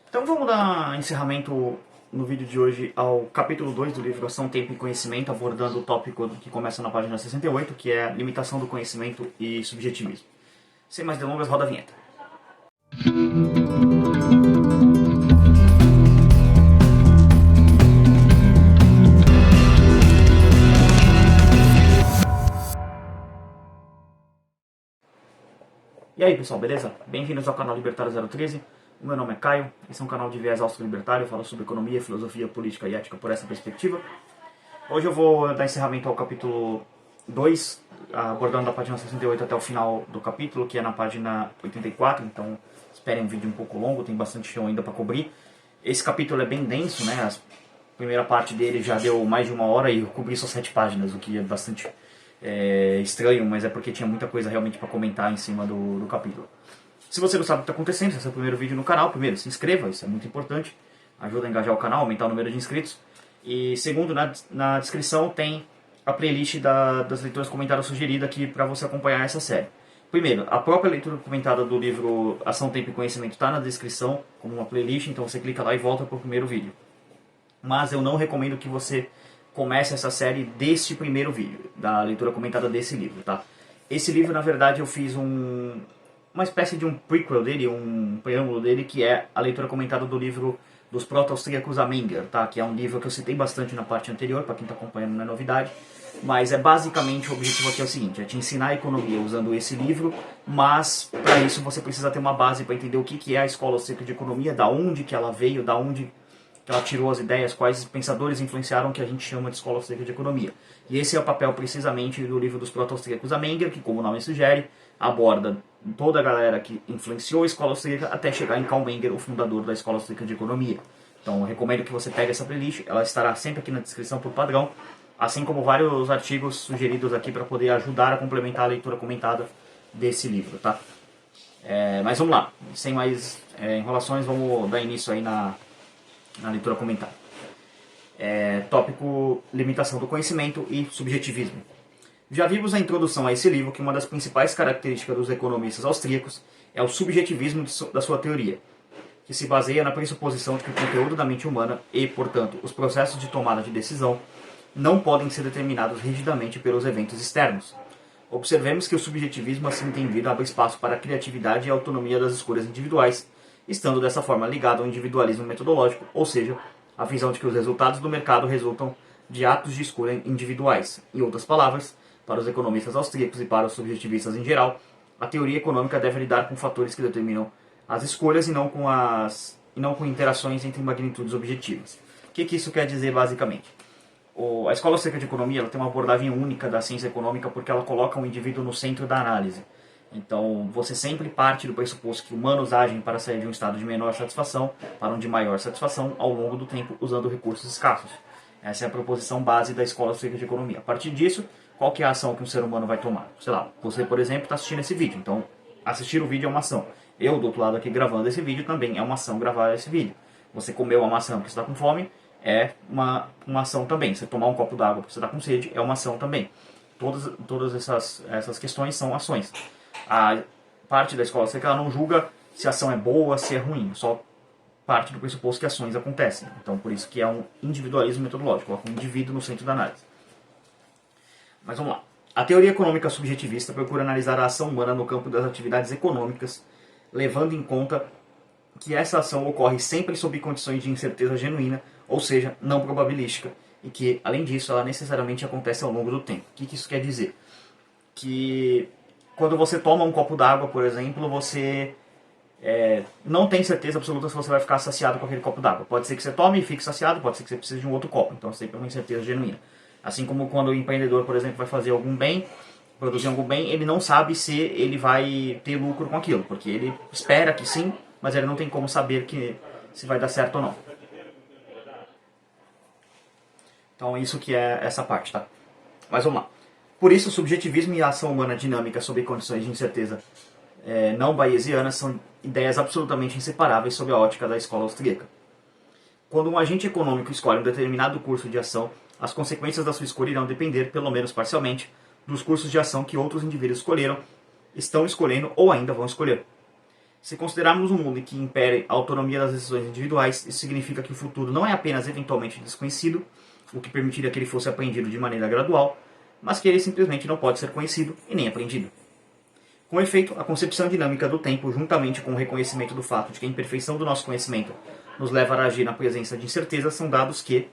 Então vamos dar encerramento no vídeo de hoje ao capítulo 2 do livro Ação, Tempo e Conhecimento, abordando o tópico que começa na página 68, que é limitação do conhecimento e subjetivismo. Sem mais delongas, roda a vinheta. E aí pessoal, beleza? Bem-vindos ao canal Libertário 013. O meu nome é Caio, esse é um canal de viés austro-libertário, eu falo sobre economia, filosofia, política e ética por essa perspectiva. Hoje eu vou dar encerramento ao capítulo 2, abordando da página 68 até o final do capítulo, que é na página 84, então esperem um vídeo um pouco longo, tem bastante chão ainda para cobrir. Esse capítulo é bem denso, né? A primeira parte dele já deu mais de 1 hora e eu cobri só 7 páginas, o que é bastante estranho, mas é porque tinha muita coisa realmente para comentar em cima do capítulo. Se você não sabe o que está acontecendo, esse é o primeiro vídeo no canal, primeiro, se inscreva, isso é muito importante, ajuda a engajar o canal, aumentar o número de inscritos. E segundo, na descrição tem a playlist das leituras comentadas sugeridas aqui para você acompanhar essa série. Primeiro, a própria leitura comentada do livro Ação, Tempo e Conhecimento está na descrição, como uma playlist, então você clica lá e volta para o primeiro vídeo. Mas eu não recomendo que você comece essa série deste primeiro vídeo, da leitura comentada desse livro, tá? Esse livro, na verdade, eu fiz uma espécie de um prequel dele, um preâmbulo dele, que é a leitura comentada do livro dos proto-austríacos a Menger, tá? Que é um livro que eu citei bastante na parte anterior, para quem está acompanhando não é novidade, mas é basicamente o objetivo aqui é o seguinte, é te ensinar a economia usando esse livro, mas para isso você precisa ter uma base para entender o que é a escola austríaca de economia, da onde que ela veio, da onde que ela tirou as ideias, quais pensadores influenciaram o que a gente chama de escola austríaca de economia. E esse é o papel precisamente do livro dos proto-austríacos a Menger, que como o nome sugere, aborda toda a galera que influenciou a escola austríaca até chegar em Karl Menger, o fundador da escola austríaca de economia. Então eu recomendo que você pegue essa playlist, ela estará sempre aqui na descrição por padrão, assim como vários artigos sugeridos aqui para poder ajudar a complementar a leitura comentada desse livro, tá? Mas vamos lá, sem mais enrolações, vamos dar início aí na leitura comentada. Tópico limitação do conhecimento e subjetivismo. Já vimos na introdução a esse livro que uma das principais características dos economistas austríacos é o subjetivismo da sua teoria, que se baseia na pressuposição de que o conteúdo da mente humana e, portanto, os processos de tomada de decisão não podem ser determinados rigidamente pelos eventos externos. Observemos que o subjetivismo, assim entendido, abre espaço para a criatividade e a autonomia das escolhas individuais, estando dessa forma ligado ao individualismo metodológico, ou seja, a visão de que os resultados do mercado resultam de atos de escolha individuais. Em outras palavras, para os economistas austríacos e para os subjetivistas em geral, a teoria econômica deve lidar com fatores que determinam as escolhas e não com interações entre magnitudes objetivas. O que isso quer dizer basicamente? A escola austríaca de economia ela tem uma abordagem única da ciência econômica porque ela coloca o indivíduo no centro da análise. Então, você sempre parte do pressuposto que humanos agem para sair de um estado de menor satisfação para um de maior satisfação ao longo do tempo usando recursos escassos. Essa é a proposição base da escola austríaca de economia. A partir disso, qual que é a ação que um ser humano vai tomar? Sei lá, você, por exemplo, está assistindo esse vídeo. Então, assistir o vídeo é uma ação. Eu, do outro lado aqui, gravando esse vídeo, também é uma ação gravar esse vídeo. Você comeu uma maçã porque você está com fome, é uma ação também. Você tomar um copo d'água porque você está com sede, é uma ação também. Todas essas questões são ações. A parte da escola austríaca ela não julga se a ação é boa, se é ruim. Só parte do pressuposto que ações acontecem. Então, por isso que é um individualismo metodológico. Coloca o indivíduo no centro da análise. Mas vamos lá. A teoria econômica subjetivista procura analisar a ação humana no campo das atividades econômicas, levando em conta que essa ação ocorre sempre sob condições de incerteza genuína, ou seja, não probabilística, e que, além disso, ela necessariamente acontece ao longo do tempo. O que isso quer dizer? Que quando você toma um copo d'água, por exemplo, você não tem certeza absoluta se você vai ficar saciado com aquele copo d'água. Pode ser que você tome e fique saciado, pode ser que você precise de um outro copo. Então, sempre é uma incerteza genuína. Assim como quando o empreendedor, por exemplo, vai fazer algum bem, produzir algum bem, ele não sabe se ele vai ter lucro com aquilo, porque ele espera que sim, mas ele não tem como saber se vai dar certo ou não. Então, isso que é essa parte, tá? Mas vamos lá. Por isso, o subjetivismo e a ação humana dinâmica sob condições de incerteza não bayesianas são ideias absolutamente inseparáveis sob a ótica da escola austríaca. Quando um agente econômico escolhe um determinado curso de ação, as consequências da sua escolha irão depender, pelo menos parcialmente, dos cursos de ação que outros indivíduos escolheram, estão escolhendo ou ainda vão escolher. Se considerarmos um mundo em que impere a autonomia das decisões individuais, isso significa que o futuro não é apenas eventualmente desconhecido, o que permitiria que ele fosse aprendido de maneira gradual, mas que ele simplesmente não pode ser conhecido e nem aprendido. Com efeito, a concepção dinâmica do tempo, juntamente com o reconhecimento do fato de que a imperfeição do nosso conhecimento nos leva a agir na presença de incertezas, são dados que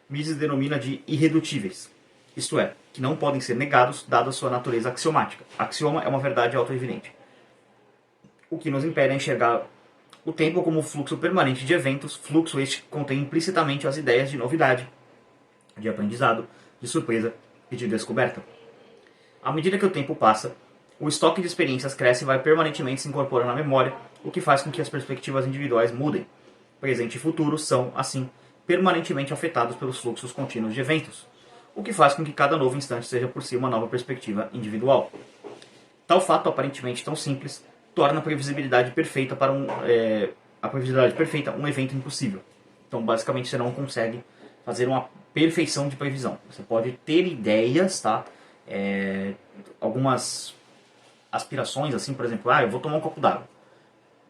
Mises denomina de irredutíveis, isto é, que não podem ser negados, dada sua natureza axiomática. Axioma é uma verdade autoevidente, o que nos impede a enxergar o tempo como fluxo permanente de eventos, fluxo este que contém implicitamente as ideias de novidade, de aprendizado, de surpresa e de descoberta. À medida que o tempo passa, o estoque de experiências cresce e vai permanentemente se incorporando à memória, o que faz com que as perspectivas individuais mudem. Presente e futuro são, assim, permanentemente afetados pelos fluxos contínuos de eventos, o que faz com que cada novo instante seja por si uma nova perspectiva individual. Tal fato, aparentemente tão simples, torna a previsibilidade perfeita um evento impossível. Então, basicamente, você não consegue fazer uma perfeição de previsão. Você pode ter ideias, tá? Algumas aspirações, assim, por exemplo, eu vou tomar um copo d'água.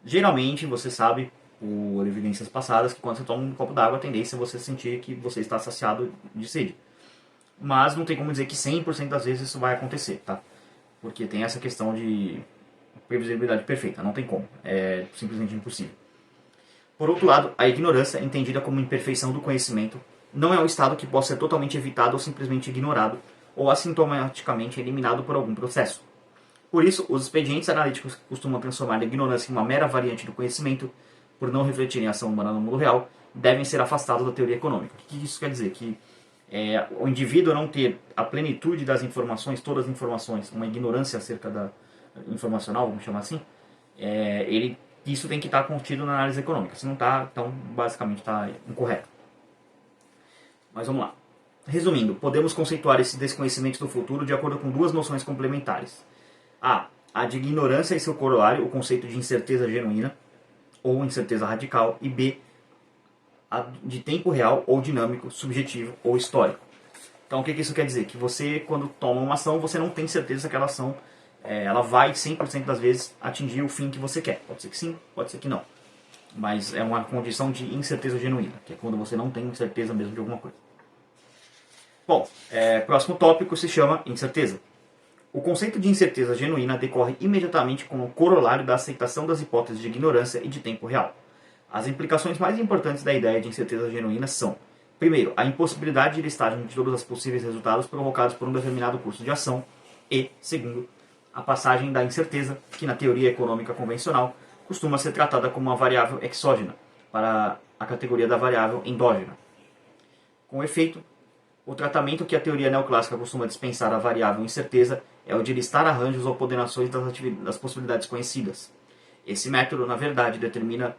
Geralmente, você sabe, por evidências passadas, que quando você toma um copo d'água, a tendência é você sentir que você está saciado de sede. Mas não tem como dizer que 100% das vezes isso vai acontecer, tá? Porque tem essa questão de previsibilidade perfeita, não tem como, é simplesmente impossível. Por outro lado, a ignorância, entendida como imperfeição do conhecimento, não é um estado que possa ser totalmente evitado ou simplesmente ignorado, ou assintomaticamente eliminado por algum processo. Por isso, os expedientes analíticos que costumam transformar a ignorância em uma mera variante do conhecimento, por não refletirem a ação humana no mundo real, devem ser afastados da teoria econômica. O que isso quer dizer? Que o indivíduo não ter a plenitude das informações, todas as informações, uma ignorância acerca da informacional, vamos chamar assim, isso tem que estar contido na análise econômica. Se não está, então basicamente está incorreto. Mas vamos lá. Resumindo, podemos conceituar esse desconhecimento do futuro de acordo com duas noções complementares. A de ignorância e seu corolário, o conceito de incerteza genuína, ou incerteza radical, e B, a de tempo real ou dinâmico, subjetivo ou histórico. Então o que isso quer dizer? Que você, quando toma uma ação, você não tem certeza se aquela ação ela vai 100% das vezes atingir o fim que você quer. Pode ser que sim, pode ser que não. Mas é uma condição de incerteza genuína, que é quando você não tem certeza mesmo de alguma coisa. Bom, próximo tópico se chama incerteza. O conceito de incerteza genuína decorre imediatamente como corolário da aceitação das hipóteses de ignorância e de tempo real. As implicações mais importantes da ideia de incerteza genuína são: primeiro, a impossibilidade de listagem de todos os possíveis resultados provocados por um determinado curso de ação e, segundo, a passagem da incerteza, que na teoria econômica convencional costuma ser tratada como uma variável exógena, para a categoria da variável endógena. Com efeito, o tratamento que a teoria neoclássica costuma dispensar à variável incerteza é o de listar arranjos ou coordenações das possibilidades conhecidas. Esse método, na verdade, termina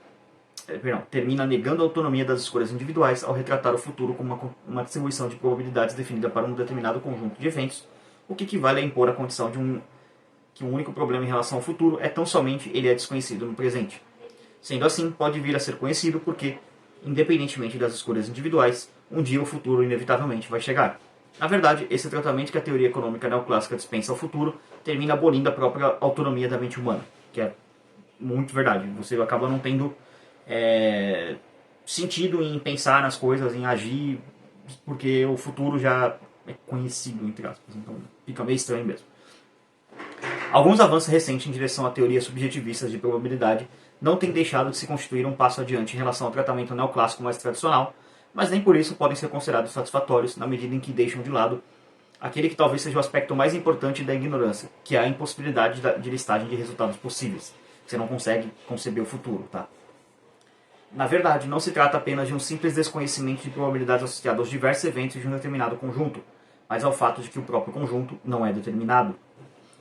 negando a autonomia das escolhas individuais ao retratar o futuro como uma distribuição de probabilidades definida para um determinado conjunto de eventos, o que equivale a impor a condição de que um único problema em relação ao futuro é tão somente ele é desconhecido no presente. Sendo assim, pode vir a ser conhecido porque, independentemente das escolhas individuais, um dia o futuro inevitavelmente vai chegar. Na verdade, esse tratamento que a teoria econômica neoclássica dispensa ao futuro termina abolindo a própria autonomia da mente humana, que é muito verdade. Você acaba não tendo sentido em pensar nas coisas, em agir, porque o futuro já é conhecido, entre aspas. Então fica meio estranho mesmo. Alguns avanços recentes em direção a teorias subjetivistas de probabilidade não têm deixado de se constituir um passo adiante em relação ao tratamento neoclássico mais tradicional, mas nem por isso podem ser considerados satisfatórios na medida em que deixam de lado aquele que talvez seja o aspecto mais importante da ignorância, que é a impossibilidade de listagem de resultados possíveis. Você não consegue conceber o futuro, tá? Na verdade, não se trata apenas de um simples desconhecimento de probabilidades associadas aos diversos eventos de um determinado conjunto, mas ao fato de que o próprio conjunto não é determinado.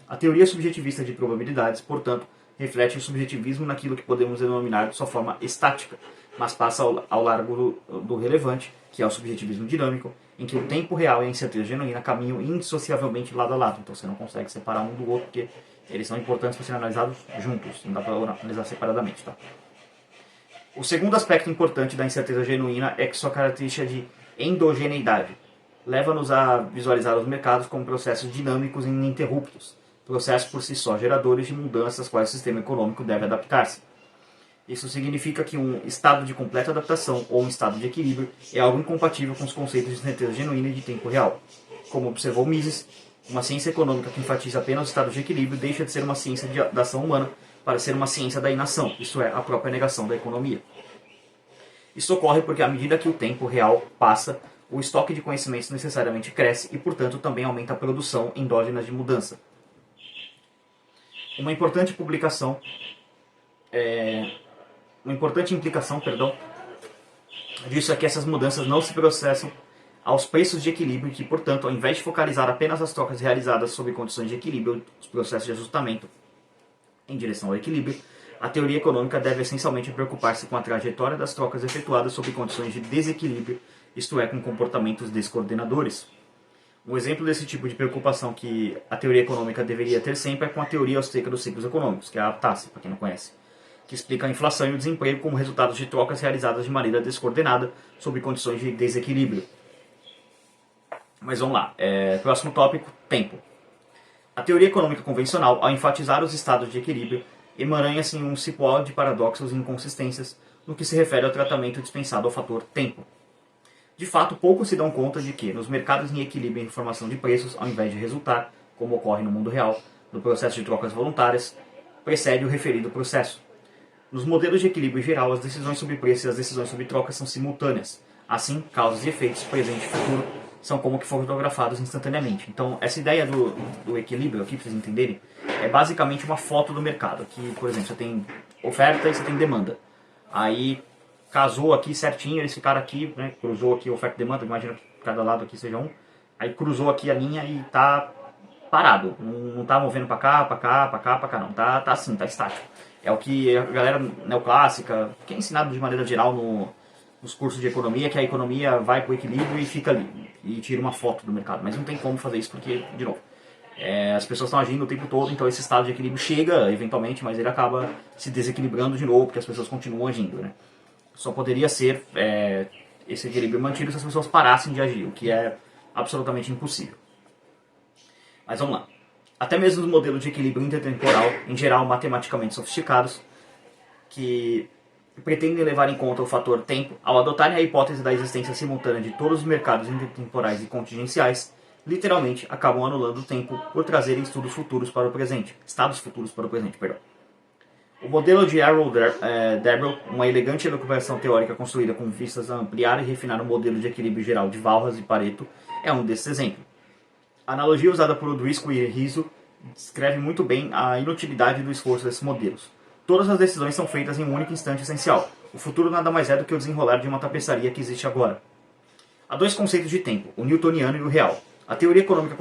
A teoria subjetivista de probabilidades, portanto, reflete o subjetivismo naquilo que podemos denominar de sua forma estática, mas passa ao largo do relevante, que é o subjetivismo dinâmico, em que o tempo real e a incerteza genuína caminham indissociavelmente lado a lado. Então você não consegue separar um do outro, porque eles são importantes para serem analisados juntos, não dá para analisar separadamente. Tá? O segundo aspecto importante da incerteza genuína é que sua característica de endogeneidade leva-nos a visualizar os mercados como processos dinâmicos e ininterruptos, processos por si só geradores de mudanças às quais o sistema econômico deve adaptar-se. Isso significa que um estado de completa adaptação ou um estado de equilíbrio é algo incompatível com os conceitos de certeza genuína e de tempo real. Como observou Mises, uma ciência econômica que enfatiza apenas o estado de equilíbrio deixa de ser uma ciência da ação humana para ser uma ciência da inação, isto é, a própria negação da economia. Isso ocorre porque à medida que o tempo real passa, o estoque de conhecimentos necessariamente cresce e, portanto, também aumenta a produção endógena de mudança. Uma importante implicação disso é que essas mudanças não se processam aos preços de equilíbrio e que, portanto, ao invés de focalizar apenas as trocas realizadas sob condições de equilíbrio, os processos de ajustamento em direção ao equilíbrio, a teoria econômica deve essencialmente preocupar-se com a trajetória das trocas efetuadas sob condições de desequilíbrio, isto é, com comportamentos descoordenadores. Um exemplo desse tipo de preocupação que a teoria econômica deveria ter sempre é com a teoria austríaca dos ciclos econômicos, que é a TACE, para quem não conhece, que explica a inflação e o desemprego como resultados de trocas realizadas de maneira descoordenada sob condições de desequilíbrio. Mas vamos lá. Próximo tópico, tempo. A teoria econômica convencional, ao enfatizar os estados de equilíbrio, emaranha-se em um cipoal de paradoxos e inconsistências no que se refere ao tratamento dispensado ao fator tempo. De fato, poucos se dão conta de que, nos mercados em equilíbrio e informação de preços, ao invés de resultar, como ocorre no mundo real, no processo de trocas voluntárias, precede o referido processo. Nos modelos de equilíbrio geral, as decisões sobre preço e as decisões sobre trocas são simultâneas. Assim, causas e efeitos, presente e futuro, são como que fotografados instantaneamente. Então, essa ideia do equilíbrio aqui, para vocês entenderem, é basicamente uma foto do mercado. Aqui, por exemplo, você tem oferta e você tem demanda. Aí, casou aqui certinho, eles ficaram aqui, né, cruzou aqui oferta e demanda, imagina que cada lado aqui seja um. Aí cruzou aqui a linha e tá parado. Não tá movendo para cá, para cá, para cá, para cá, não. Tá assim, tá estático. É o que a galera neoclássica, que é ensinado de maneira geral nos cursos de economia, que a economia vai para o equilíbrio e fica ali, e tira uma foto do mercado. Mas não tem como fazer isso porque, de novo, as pessoas estão agindo o tempo todo, então esse estado de equilíbrio chega, eventualmente, mas ele acaba se desequilibrando de novo, porque as pessoas continuam agindo, né? Só poderia ser esse equilíbrio mantido se as pessoas parassem de agir, o que é absolutamente impossível. Mas vamos lá. Até mesmo os modelos de equilíbrio intertemporal, em geral matematicamente sofisticados, que pretendem levar em conta o fator tempo, ao adotarem a hipótese da existência simultânea de todos os mercados intertemporais e contingenciais, literalmente acabam anulando o tempo por trazerem estados futuros para o presente, perdão. O modelo de Arrow-Debrel, uma elegante elucubração teórica construída com vistas a ampliar e refinar o modelo de equilíbrio geral de Walras e Pareto, é um desses exemplos. A analogia usada por Driscoll e Rizzo descreve muito bem a inutilidade do esforço desses modelos. Todas as decisões são feitas em um único instante essencial. O futuro nada mais é do que o desenrolar de uma tapeçaria que existe agora. Há dois conceitos de tempo, o newtoniano e o real. A teoria econômica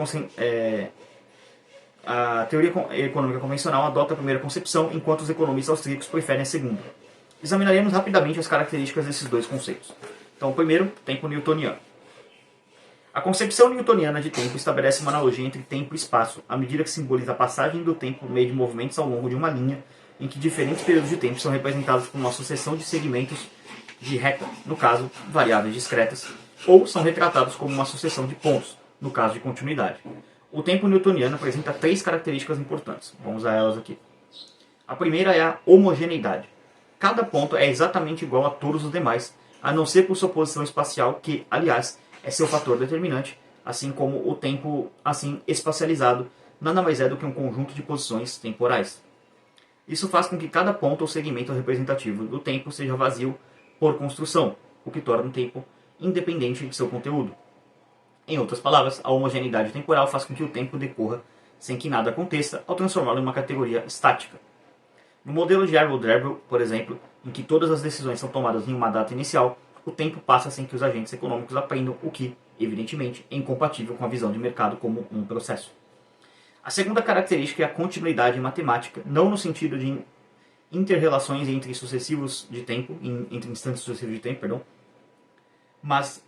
convencional adota a primeira concepção, enquanto os economistas austríacos preferem a segunda. Examinaremos rapidamente as características desses dois conceitos. Então, primeiro, tempo newtoniano. A concepção newtoniana de tempo estabelece uma analogia entre tempo e espaço, à medida que simboliza a passagem do tempo por meio de movimentos ao longo de uma linha, em que diferentes períodos de tempo são representados por uma sucessão de segmentos de reta, no caso, variáveis discretas, ou são retratados como uma sucessão de pontos, no caso de continuidade. O tempo newtoniano apresenta três características importantes. Vamos usar elas aqui. A primeira é a homogeneidade. Cada ponto é exatamente igual a todos os demais, a não ser por sua posição espacial, que, aliás, é seu fator determinante, assim como o tempo assim espacializado nada mais é do que um conjunto de posições temporais. Isso faz com que cada ponto ou segmento representativo do tempo seja vazio por construção, o que torna o tempo independente de seu conteúdo. Em outras palavras, a homogeneidade temporal faz com que o tempo decorra sem que nada aconteça, ao transformá-lo em uma categoria estática. No modelo de Arrow-Debrel, por exemplo, em que todas as decisões são tomadas em uma data inicial, o tempo passa sem que os agentes econômicos aprendam, o que, evidentemente, é incompatível com a visão de mercado como um processo. A segunda característica é a continuidade matemática, não no sentido de inter-relações entre sucessivos de tempo, entre instantes sucessivos de tempo, mas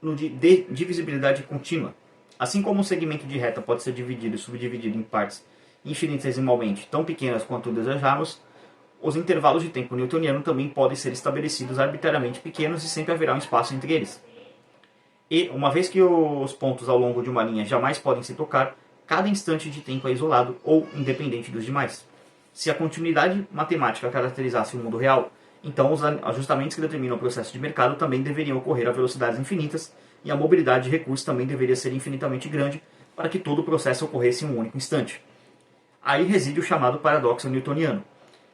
no de divisibilidade contínua. Assim como um segmento de reta pode ser dividido e subdividido em partes infinitesimalmente tão pequenas quanto desejarmos, os intervalos de tempo newtoniano também podem ser estabelecidos arbitrariamente pequenos e sempre haverá um espaço entre eles. E, uma vez que os pontos ao longo de uma linha jamais podem se tocar, cada instante de tempo é isolado ou independente dos demais. Se a continuidade matemática caracterizasse o mundo real, então os ajustamentos que determinam o processo de mercado também deveriam ocorrer a velocidades infinitas e a mobilidade de recursos também deveria ser infinitamente grande para que todo o processo ocorresse em um único instante. Aí reside o chamado paradoxo newtoniano.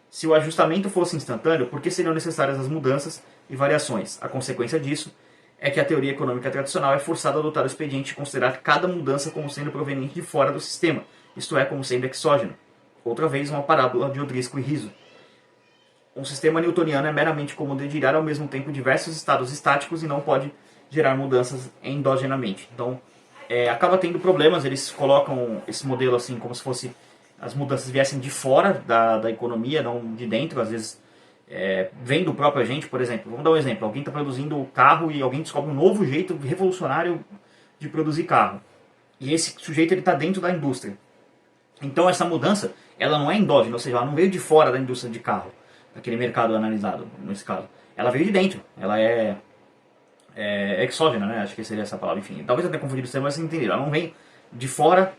Se o ajustamento fosse instantâneo, por que seriam necessárias as mudanças e variações? A consequência disso é que a teoria econômica tradicional é forçada a adotar o expediente de considerar cada mudança como sendo proveniente de fora do sistema, isto é, como sendo exógena. Outra vez, uma parábola de Odrisco e Riso. Um sistema newtoniano é meramente como de girar ao mesmo tempo diversos estados estáticos e não pode gerar mudanças endogenamente. Então, acaba tendo problemas, eles colocam esse modelo assim como se fosse as mudanças viessem de fora da economia, não de dentro, às vezes vem do próprio agente, por exemplo. Vamos dar um exemplo, alguém está produzindo carro e alguém descobre um novo jeito revolucionário de produzir carro. E esse sujeito está dentro da indústria. Então essa mudança, ela não é endógena, ou seja, ela não veio de fora da indústria de carro, daquele mercado analisado, nesse caso. Ela veio de dentro, ela é exógena, né? Acho que seria essa palavra, enfim. Talvez eu tenha confundido o termo, mas vocês entenderam. Ela não vem de fora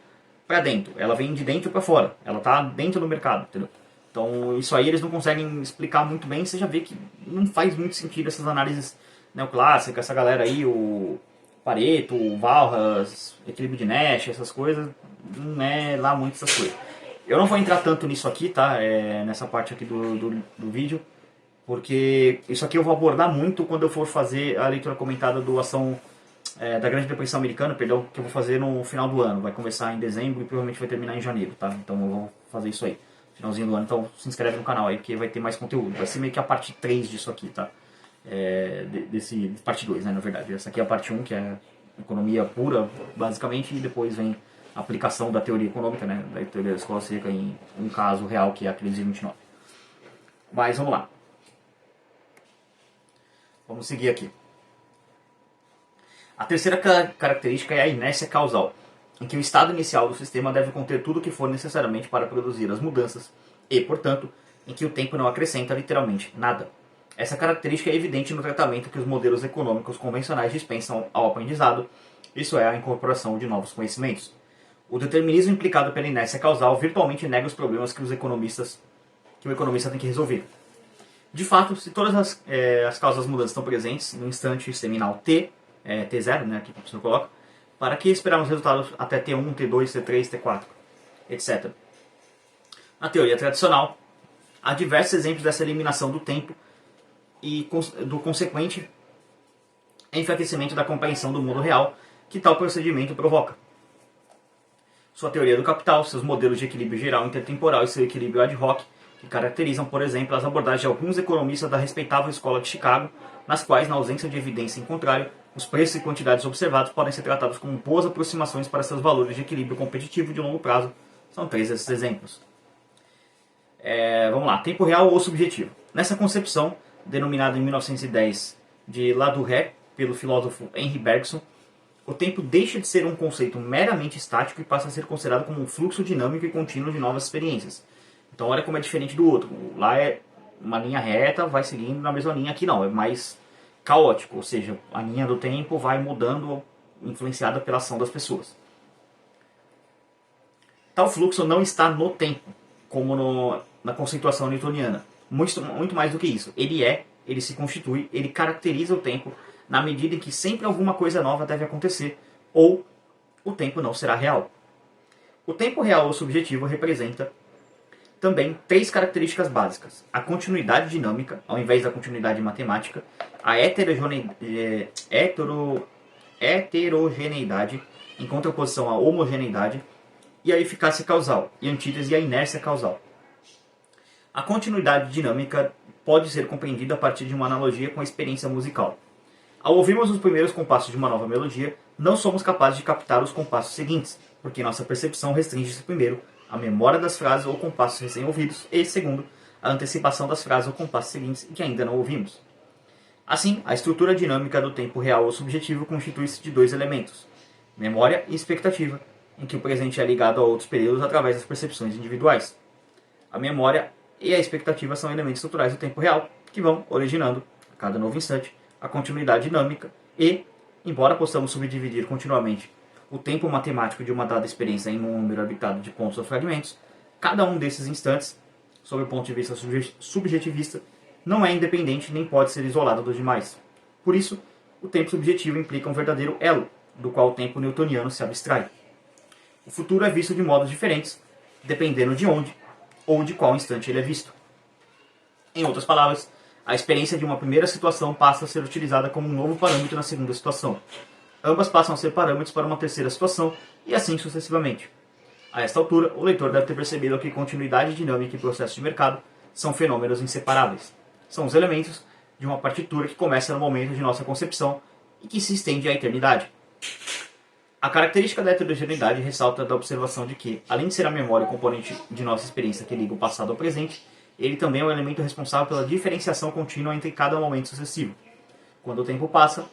para dentro, ela vem de dentro para fora. Ela está dentro do mercado, entendeu? Então isso aí eles não conseguem explicar muito bem, você já vê que não faz muito sentido essas análises neoclássicas, essa galera aí, o Pareto, o Walras, equilíbrio de Nash, essas coisas, não é lá muito essas coisas. Eu não vou entrar tanto nisso aqui, tá? Nessa parte aqui do vídeo, porque isso aqui eu vou abordar muito quando eu for fazer a leitura comentada do Ação da Grande Depressão Americana, perdão, que eu vou fazer no final do ano. Vai começar em dezembro e provavelmente vai terminar em janeiro, tá? Então eu vou fazer isso aí, finalzinho do ano. Então se inscreve no canal aí, porque vai ter mais conteúdo. Vai ser meio que a parte 3 disso aqui, tá? Parte 2, né, na verdade. Essa aqui é a parte 1, que é economia pura, basicamente, e depois vem a aplicação da teoria econômica, né, da teoria da escola seca em um caso real, que é a crise de 29. Mas vamos lá. Vamos seguir aqui. A terceira característica é a inércia causal, em que o estado inicial do sistema deve conter tudo o que for necessariamente para produzir as mudanças e, portanto, em que o tempo não acrescenta literalmente nada. Essa característica é evidente no tratamento que os modelos econômicos convencionais dispensam ao aprendizado, isso é, a incorporação de novos conhecimentos. O determinismo implicado pela inércia causal virtualmente nega os problemas que o economista tem que resolver. De fato, se todas as causas das mudanças estão presentes no instante seminal T, T0, né, aqui que o professor coloca, para que esperarmos resultados até T1, T2, T3, T4, etc. Na teoria tradicional, há diversos exemplos dessa eliminação do tempo e do consequente enfraquecimento da compreensão do mundo real que tal procedimento provoca. Sua teoria do capital, seus modelos de equilíbrio geral intertemporal e seu equilíbrio ad hoc, que caracterizam, por exemplo, as abordagens de alguns economistas da respeitável escola de Chicago, nas quais, na ausência de evidência em contrário, os preços e quantidades observados podem ser tratados como boas aproximações para seus valores de equilíbrio competitivo de longo prazo. São 3 desses exemplos. Vamos lá, tempo real ou subjetivo. Nessa concepção, denominada em 1910 de Ladurée pelo filósofo Henri Bergson, o tempo deixa de ser um conceito meramente estático e passa a ser considerado como um fluxo dinâmico e contínuo de novas experiências. Então olha como é diferente do outro. Lá é uma linha reta, vai seguindo na mesma linha. Aqui não, é mais caótico, ou seja, a linha do tempo vai mudando, influenciada pela ação das pessoas. Tal fluxo não está no tempo, como na conceituação newtoniana. Muito mais do que isso. Ele se constitui, ele caracteriza o tempo na medida em que sempre alguma coisa nova deve acontecer, ou o tempo não será real. O tempo real ou subjetivo representa também 3 características básicas: a continuidade dinâmica, ao invés da continuidade matemática, a heterogeneidade, em contraposição à homogeneidade, e a eficácia causal, e antítese à inércia causal. A continuidade dinâmica pode ser compreendida a partir de uma analogia com a experiência musical. Ao ouvirmos os primeiros compassos de uma nova melodia, não somos capazes de captar os compassos seguintes, porque nossa percepção restringe-se primeiro à memória das frases ou compassos recém-ouvidos e, segundo, à antecipação das frases ou compassos seguintes que ainda não ouvimos. Assim, a estrutura dinâmica do tempo real ou subjetivo constitui-se de 2 elementos: memória e expectativa, em que o presente é ligado a outros períodos através das percepções individuais. A memória e a expectativa são elementos estruturais do tempo real, que vão originando, a cada novo instante, a continuidade dinâmica e, embora possamos subdividir continuamente o tempo matemático de uma dada experiência em um número arbitrado de pontos ou fragmentos, cada um desses instantes, sob o ponto de vista subjetivista, não é independente nem pode ser isolado dos demais. Por isso, o tempo subjetivo implica um verdadeiro elo, do qual o tempo newtoniano se abstrai. O futuro é visto de modos diferentes, dependendo de onde ou de qual instante ele é visto. Em outras palavras, a experiência de uma primeira situação passa a ser utilizada como um novo parâmetro na segunda situação. Ambas passam a ser parâmetros para uma terceira situação e assim sucessivamente. A esta altura, o leitor deve ter percebido que continuidade dinâmica e processo de mercado são fenômenos inseparáveis. São os elementos de uma partitura que começa no momento de nossa concepção e que se estende à eternidade. A característica da heterogeneidade ressalta da observação de que, além de ser a memória o componente de nossa experiência que liga o passado ao presente, ele também é um elemento responsável pela diferenciação contínua entre cada momento sucessivo. Quando o tempo passa,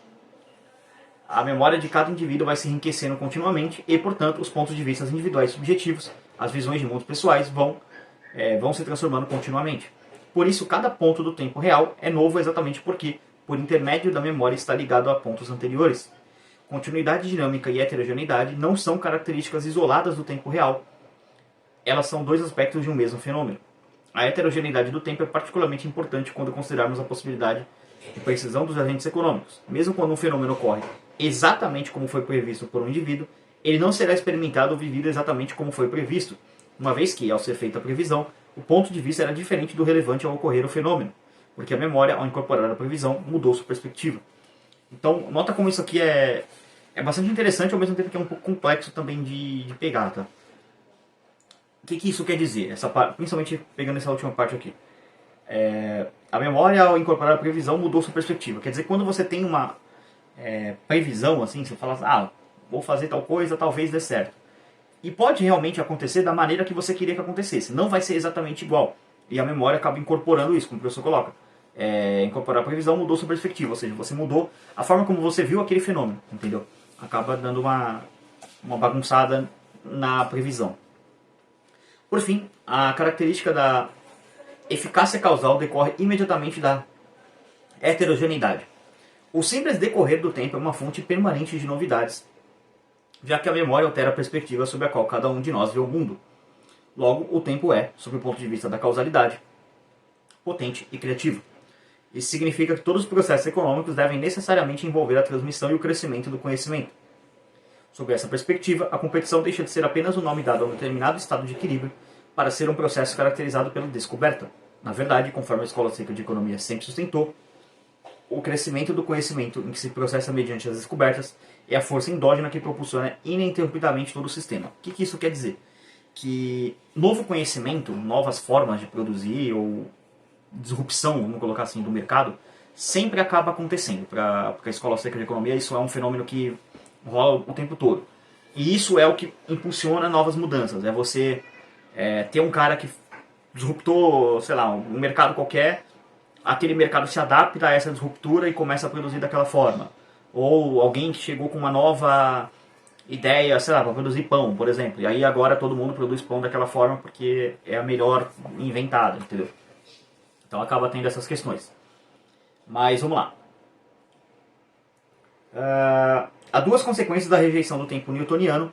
a memória de cada indivíduo vai se enriquecendo continuamente e, portanto, os pontos de vista individuais subjetivos, as visões de mundos pessoais, vão se transformando continuamente. Por isso, cada ponto do tempo real é novo exatamente porque, por intermédio da memória, está ligado a pontos anteriores. Continuidade dinâmica e heterogeneidade não são características isoladas do tempo real. Elas são dois aspectos de um mesmo fenômeno. A heterogeneidade do tempo é particularmente importante quando considerarmos a possibilidade de precisão dos agentes econômicos. Mesmo quando um fenômeno ocorre exatamente como foi previsto por um indivíduo, ele não será experimentado ou vivido exatamente como foi previsto, uma vez que, ao ser feita a previsão, o ponto de vista era diferente do relevante ao ocorrer o fenômeno, porque a memória, ao incorporar a previsão, mudou sua perspectiva. Então, nota como isso aqui é bastante interessante, ao mesmo tempo que é um pouco complexo também de pegar, tá? O que isso quer dizer? Essa parte, principalmente pegando essa última parte aqui. A memória, ao incorporar a previsão, mudou sua perspectiva. Quer dizer, quando você tem uma previsão, assim, você fala, vou fazer tal coisa, talvez dê certo. E pode realmente acontecer da maneira que você queria que acontecesse. Não vai ser exatamente igual. E a memória acaba incorporando isso, como o professor coloca. Incorporar a previsão mudou sua perspectiva, ou seja, você mudou a forma como você viu aquele fenômeno, entendeu? Acaba dando uma bagunçada na previsão. Por fim, a característica da eficácia causal decorre imediatamente da heterogeneidade. O simples decorrer do tempo é uma fonte permanente de novidades, já que a memória altera a perspectiva sobre a qual cada um de nós vê o mundo. Logo, o tempo é, sob o ponto de vista da causalidade, potente e criativo. Isso significa que todos os processos econômicos devem necessariamente envolver a transmissão e o crescimento do conhecimento. Sob essa perspectiva, a competição deixa de ser apenas o nome dado a um determinado estado de equilíbrio para ser um processo caracterizado pela descoberta. Na verdade, conforme a Escola Seca de Economia sempre sustentou, o crescimento do conhecimento em que se processa mediante as descobertas é a força endógena que propulsiona ininterruptamente todo o sistema. O que isso quer dizer? Que novo conhecimento, novas formas de produzir ou disrupção, vamos colocar assim, do mercado, sempre acaba acontecendo. Para a Escola Seca de Economia, isso é um fenômeno que rola o tempo todo. E isso é o que impulsiona novas mudanças. É você ter um cara que disruptou, sei lá, um mercado qualquer, aquele mercado se adapta a essa disruptura e começa a produzir daquela forma. Ou alguém que chegou com uma nova ideia, sei lá, para produzir pão, por exemplo. E aí agora todo mundo produz pão daquela forma porque é a melhor inventada, entendeu? Então acaba tendo essas questões. Mas vamos lá. Há duas consequências da rejeição do tempo newtoniano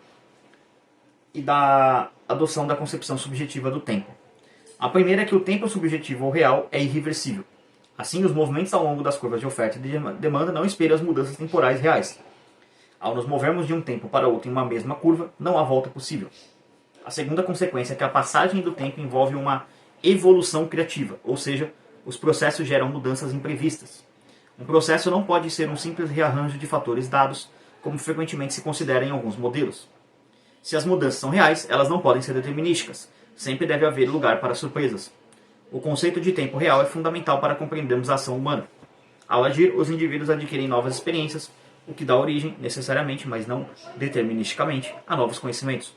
e da adoção da concepção subjetiva do tempo. A primeira é que o tempo subjetivo ou real é irreversível. Assim, os movimentos ao longo das curvas de oferta e de demanda não espelham as mudanças temporais reais. Ao nos movermos de um tempo para outro em uma mesma curva, não há volta possível. A segunda consequência é que a passagem do tempo envolve uma evolução criativa, ou seja, os processos geram mudanças imprevistas. Um processo não pode ser um simples rearranjo de fatores dados, como frequentemente se considera em alguns modelos. Se as mudanças são reais, elas não podem ser determinísticas. Sempre deve haver lugar para surpresas. O conceito de tempo real é fundamental para compreendermos a ação humana. Ao agir, os indivíduos adquirem novas experiências, o que dá origem, necessariamente, mas não deterministicamente, a novos conhecimentos.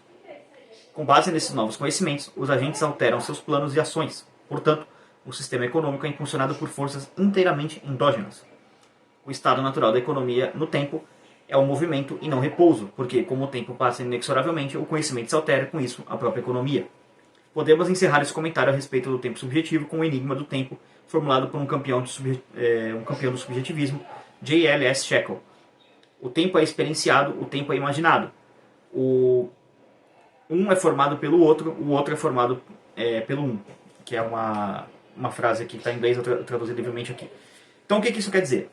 Com base nesses novos conhecimentos, os agentes alteram seus planos e ações. Portanto, o sistema econômico é impulsionado por forças inteiramente endógenas. O estado natural da economia no tempo é o movimento e não repouso, porque, como o tempo passa inexoravelmente, o conhecimento se altera, com isso, a própria economia. Podemos encerrar esse comentário a respeito do tempo subjetivo com o enigma do tempo, formulado por um campeão do subjetivismo, J.L.S. Shackle. O tempo é experienciado, o tempo é imaginado. um é formado pelo outro, o outro é formado pelo um, que é uma frase aqui que está em inglês, eu traduzi livremente aqui. Então o que isso quer dizer?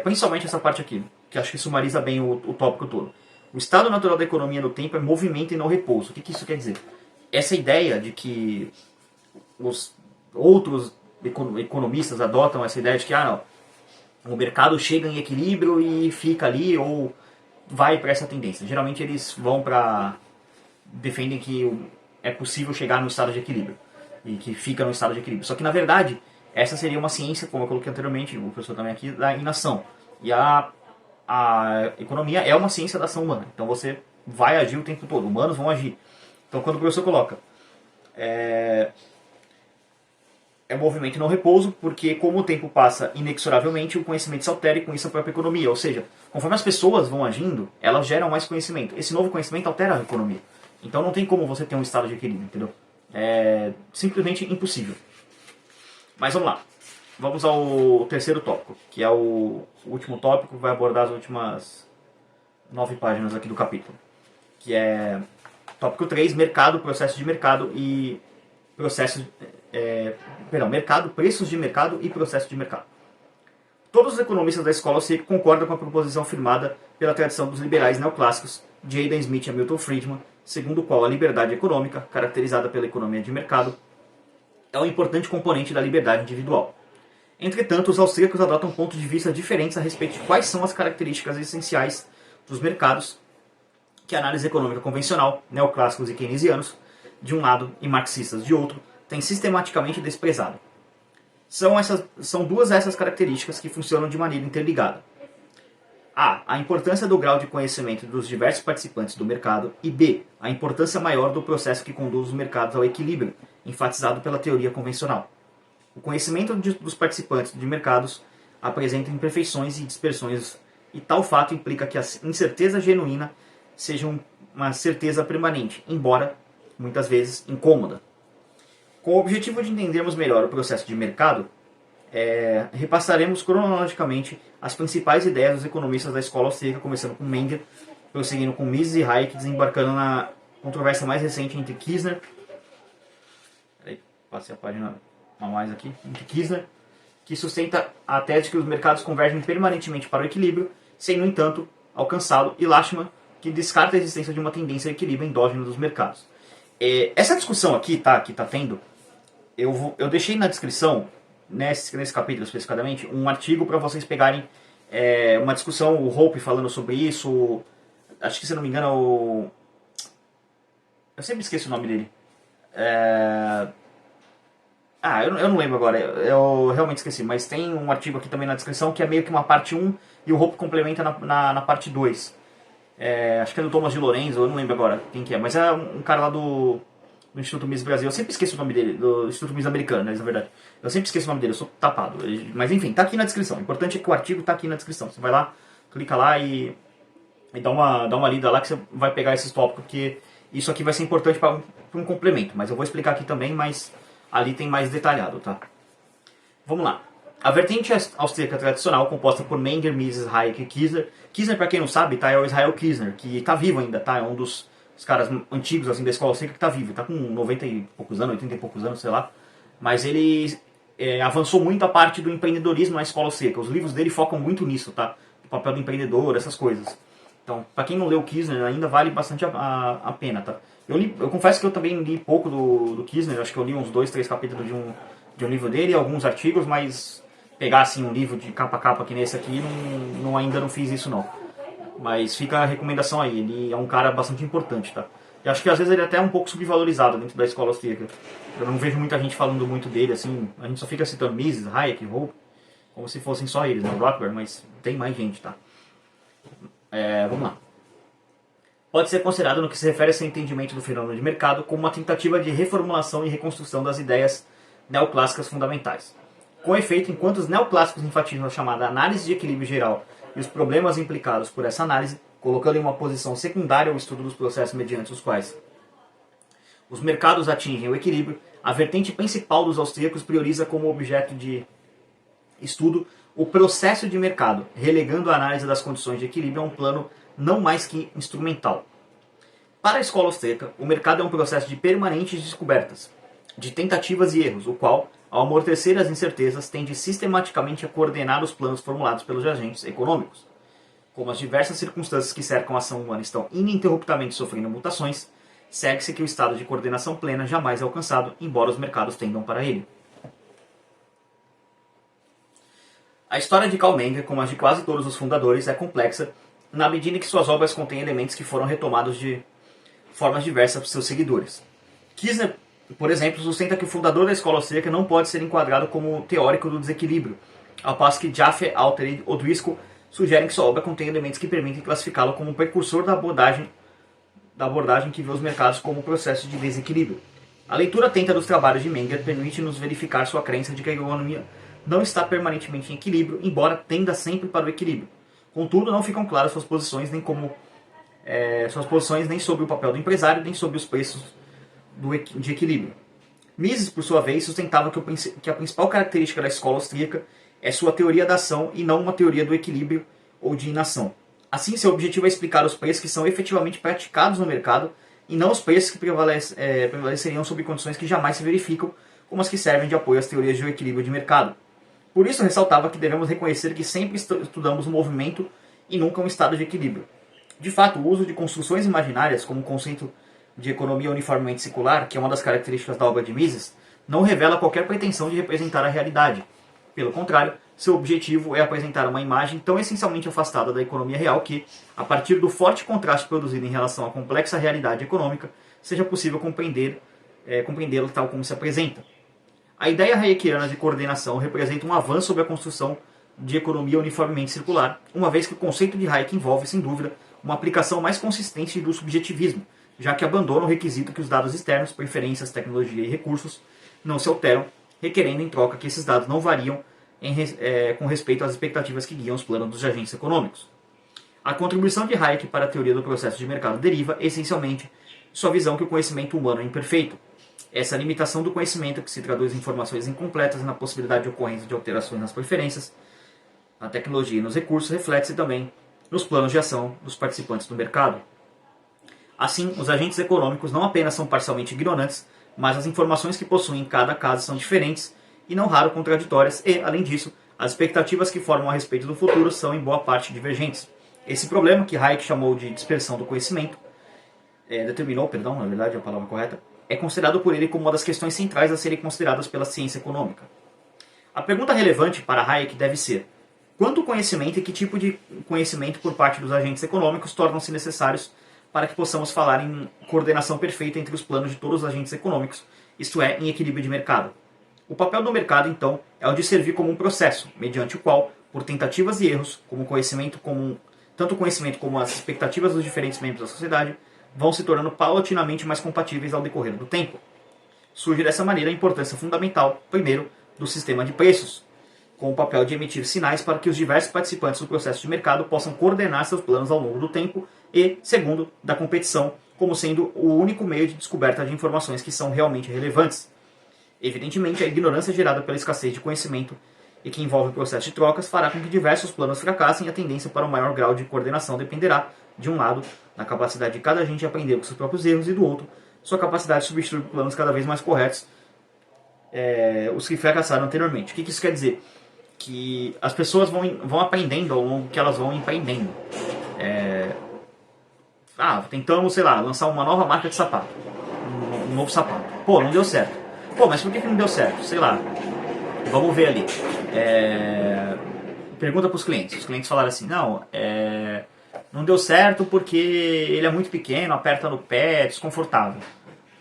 Principalmente essa parte aqui, que acho que sumariza bem o tópico todo. O estado natural da economia no tempo é movimento e não repouso. O que isso quer dizer? Essa ideia de que os outros economistas adotam essa ideia de que não, o mercado chega em equilíbrio e fica ali, ou vai para essa tendência. Geralmente eles vão para... defendem que é possível chegar no estado de equilíbrio e que fica no estado de equilíbrio. Só que na verdade essa seria uma ciência, como eu coloquei anteriormente, o professor também aqui, da inação. E a economia é uma ciência da ação humana. Então você vai agir o tempo todo, humanos vão agir. Então quando o professor coloca movimento e não repouso, porque como o tempo passa inexoravelmente, o conhecimento se altera e com isso a própria economia. Ou seja, conforme as pessoas vão agindo, elas geram mais conhecimento. Esse novo conhecimento altera a economia. Então não tem como você ter um estado de equilíbrio, entendeu? É simplesmente impossível. Mas vamos lá. Vamos ao terceiro tópico, que é o último tópico, que vai abordar as últimas 9 páginas aqui do capítulo. Que é tópico 3, mercado, processo de mercado e processos... mercado, preços de mercado e processo de mercado. Todos os economistas da escola austríaca concordam com a proposição afirmada pela tradição dos liberais neoclássicos de Adam Smith e Milton Friedman, segundo o qual a liberdade econômica, caracterizada pela economia de mercado, é um importante componente da liberdade individual. Entretanto, os austríacos adotam pontos de vista diferentes a respeito de quais são as características essenciais dos mercados que a análise econômica convencional, neoclássicos e keynesianos, de um lado, e marxistas de outro, tem sistematicamente desprezado. São duas essas características que funcionam de maneira interligada. A importância do grau de conhecimento dos diversos participantes do mercado, e B, a importância maior do processo que conduz os mercados ao equilíbrio, enfatizado pela teoria convencional. O conhecimento dos participantes de mercados apresenta imperfeições e dispersões, e tal fato implica que a incerteza genuína seja uma certeza permanente, embora, muitas vezes, incômoda. Com o objetivo de entendermos melhor o processo de mercado, repassaremos cronologicamente as principais ideias dos economistas da escola austríaca, começando com Menger, prosseguindo com Mises e Hayek, desembarcando na controvérsia mais recente entre Kirchner... Passei a página a mais aqui. Entre Kirchner, que sustenta a tese de que os mercados convergem permanentemente para o equilíbrio, sem, no entanto, alcançá-lo, e Lachmann, que descarta a existência de uma tendência de equilíbrio endógeno dos mercados. Essa discussão aqui, que está tendo, eu deixei na descrição, nesse capítulo especificadamente, um artigo para vocês pegarem uma discussão, o Hope falando sobre isso, acho que, se não me engano, eu sempre esqueço o nome dele. Eu não lembro agora, eu realmente esqueci, mas tem um artigo aqui também na descrição que é meio que uma parte 1 e o Hope complementa na parte 2. Acho que é do Thomas de Lorenzo, eu não lembro agora quem que é, mas é um cara lá do Instituto Mises Brasil, eu sempre esqueço o nome dele, do Instituto Mises Americano, na verdade. Eu sempre esqueço o nome dele, eu sou tapado. Mas enfim, tá aqui na descrição. O importante é que o artigo tá aqui na descrição. Você vai lá, clica lá e dá uma lida lá que você vai pegar esses tópicos, porque isso aqui vai ser importante para um complemento. Mas eu vou explicar aqui também, mas ali tem mais detalhado, tá? Vamos lá. A vertente austríaca tradicional, composta por Menger, Mises, Hayek e Kirchner. Kirchner, para quem não sabe, é o Israel Kirchner, que tá vivo ainda, tá? É um dos caras antigos assim, da escola austríaca que tá vivo. Tá com 90 e poucos anos, 80 e poucos anos, sei lá. Mas ele avançou muito a parte do empreendedorismo na escola austríaca. Os livros dele focam muito nisso, tá? O papel do empreendedor, essas coisas. Então, para quem não leu Kirchner, ainda vale bastante a pena, tá? Eu confesso que eu também li pouco do Kirchner, acho que eu li uns 2, 3 capítulos de um livro dele, alguns artigos, mas pegar assim um livro de capa a capa que nesse aqui, ainda não fiz isso não. Mas fica a recomendação aí, ele é um cara bastante importante, tá? E acho que às vezes ele é até um pouco subvalorizado dentro da escola austríaca. Eu não vejo muita gente falando muito dele, assim, a gente só fica citando Mises, Hayek, Hope, como se fossem só eles, né? Rothbard, mas tem mais gente, tá? Vamos lá. Pode ser considerado, no que se refere a esse entendimento do fenômeno de mercado, como uma tentativa de reformulação e reconstrução das ideias neoclássicas fundamentais. Com efeito, enquanto os neoclássicos enfatizam a chamada análise de equilíbrio geral e os problemas implicados por essa análise, colocando em uma posição secundária o estudo dos processos mediante os quais os mercados atingem o equilíbrio, a vertente principal dos austríacos prioriza como objeto de estudo o processo de mercado, relegando a análise das condições de equilíbrio a um plano não mais que instrumental. Para a escola austríaca, o mercado é um processo de permanentes descobertas, de tentativas e erros, o qual, ao amortecer as incertezas, tende sistematicamente a coordenar os planos formulados pelos agentes econômicos. Como as diversas circunstâncias que cercam a ação humana estão ininterruptamente sofrendo mutações, segue-se que o estado de coordenação plena jamais é alcançado, embora os mercados tendam para ele. A história de Karl Menger, como a de quase todos os fundadores, é complexa, na medida em que suas obras contêm elementos que foram retomados de formas diversas por seus seguidores. Kirchner, por exemplo, sustenta que o fundador da escola austríaca não pode ser enquadrado como teórico do desequilíbrio, ao passo que Jaffe, Alter e O'Driscoll sugerem que sua obra contém elementos que permitem classificá-lo como um precursor da abordagem que vê os mercados como um processo de desequilíbrio. A leitura atenta dos trabalhos de Menger permite-nos verificar sua crença de que a economia não está permanentemente em equilíbrio, embora tenda sempre para o equilíbrio. Contudo, não ficam claras suas posições nem sobre o papel do empresário, nem sobre os preços de equilíbrio. Mises, por sua vez, sustentava que a principal característica da escola austríaca é sua teoria da ação e não uma teoria do equilíbrio ou de inação. Assim, seu objetivo é explicar os preços que são efetivamente praticados no mercado e não os preços que prevaleceriam sob condições que jamais se verificam, como as que servem de apoio às teorias de equilíbrio de mercado. Por isso, ressaltava que devemos reconhecer que sempre estudamos um movimento e nunca um estado de equilíbrio. De fato, o uso de construções imaginárias como o conceito de economia uniformemente circular, que é uma das características da obra de Mises, não revela qualquer pretensão de representar a realidade. Pelo contrário, seu objetivo é apresentar uma imagem tão essencialmente afastada da economia real que, a partir do forte contraste produzido em relação à complexa realidade econômica, seja possível compreendê-lo tal como se apresenta. A ideia hayekiana de coordenação representa um avanço sobre a construção de economia uniformemente circular, uma vez que o conceito de Hayek envolve, sem dúvida, uma aplicação mais consistente do subjetivismo, já que abandona o requisito que os dados externos, preferências, tecnologia e recursos, não se alteram, requerendo em troca que esses dados não variam com respeito às expectativas que guiam os planos dos agentes econômicos. A contribuição de Hayek para a teoria do processo de mercado deriva, essencialmente, de sua visão que o conhecimento humano é imperfeito. Essa limitação do conhecimento, que se traduz em informações incompletas e na possibilidade de ocorrência de alterações nas preferências, na tecnologia e nos recursos, reflete-se também nos planos de ação dos participantes do mercado. Assim, os agentes econômicos não apenas são parcialmente ignorantes, mas as informações que possuem em cada caso são diferentes e não raro contraditórias e, além disso, as expectativas que formam a respeito do futuro são em boa parte divergentes. Esse problema, que Hayek chamou de dispersão do conhecimento, na verdade é a palavra correta, é considerado por ele como uma das questões centrais a serem consideradas pela ciência econômica. A pergunta relevante para Hayek deve ser: quanto conhecimento e que tipo de conhecimento por parte dos agentes econômicos tornam-se necessários para que possamos falar em coordenação perfeita entre os planos de todos os agentes econômicos, isto é, em equilíbrio de mercado? O papel do mercado, então, é o de servir como um processo, mediante o qual, por tentativas e erros, tanto o conhecimento como as expectativas dos diferentes membros da sociedade, vão se tornando paulatinamente mais compatíveis ao decorrer do tempo. Surge dessa maneira a importância fundamental, primeiro, do sistema de preços, com o papel de emitir sinais para que os diversos participantes do processo de mercado possam coordenar seus planos ao longo do tempo e, segundo, da competição, como sendo o único meio de descoberta de informações que são realmente relevantes. Evidentemente, a ignorância gerada pela escassez de conhecimento e que envolve o processo de trocas fará com que diversos planos fracassem e a tendência para um maior grau de coordenação dependerá, de um lado, da capacidade de cada agente aprender com seus próprios erros e, do outro, sua capacidade de substituir planos cada vez mais corretos, os que fracassaram anteriormente. O que isso quer dizer? Que as pessoas vão aprendendo ao longo que elas vão empreendendo. Tentamos, lançar uma nova marca de sapato. Um novo sapato. Pô, não deu certo. Pô, mas por que não deu certo? Sei lá. Vamos ver ali. Pergunta para os clientes. Os clientes falaram assim, não deu certo porque ele é muito pequeno, aperta no pé, é desconfortável.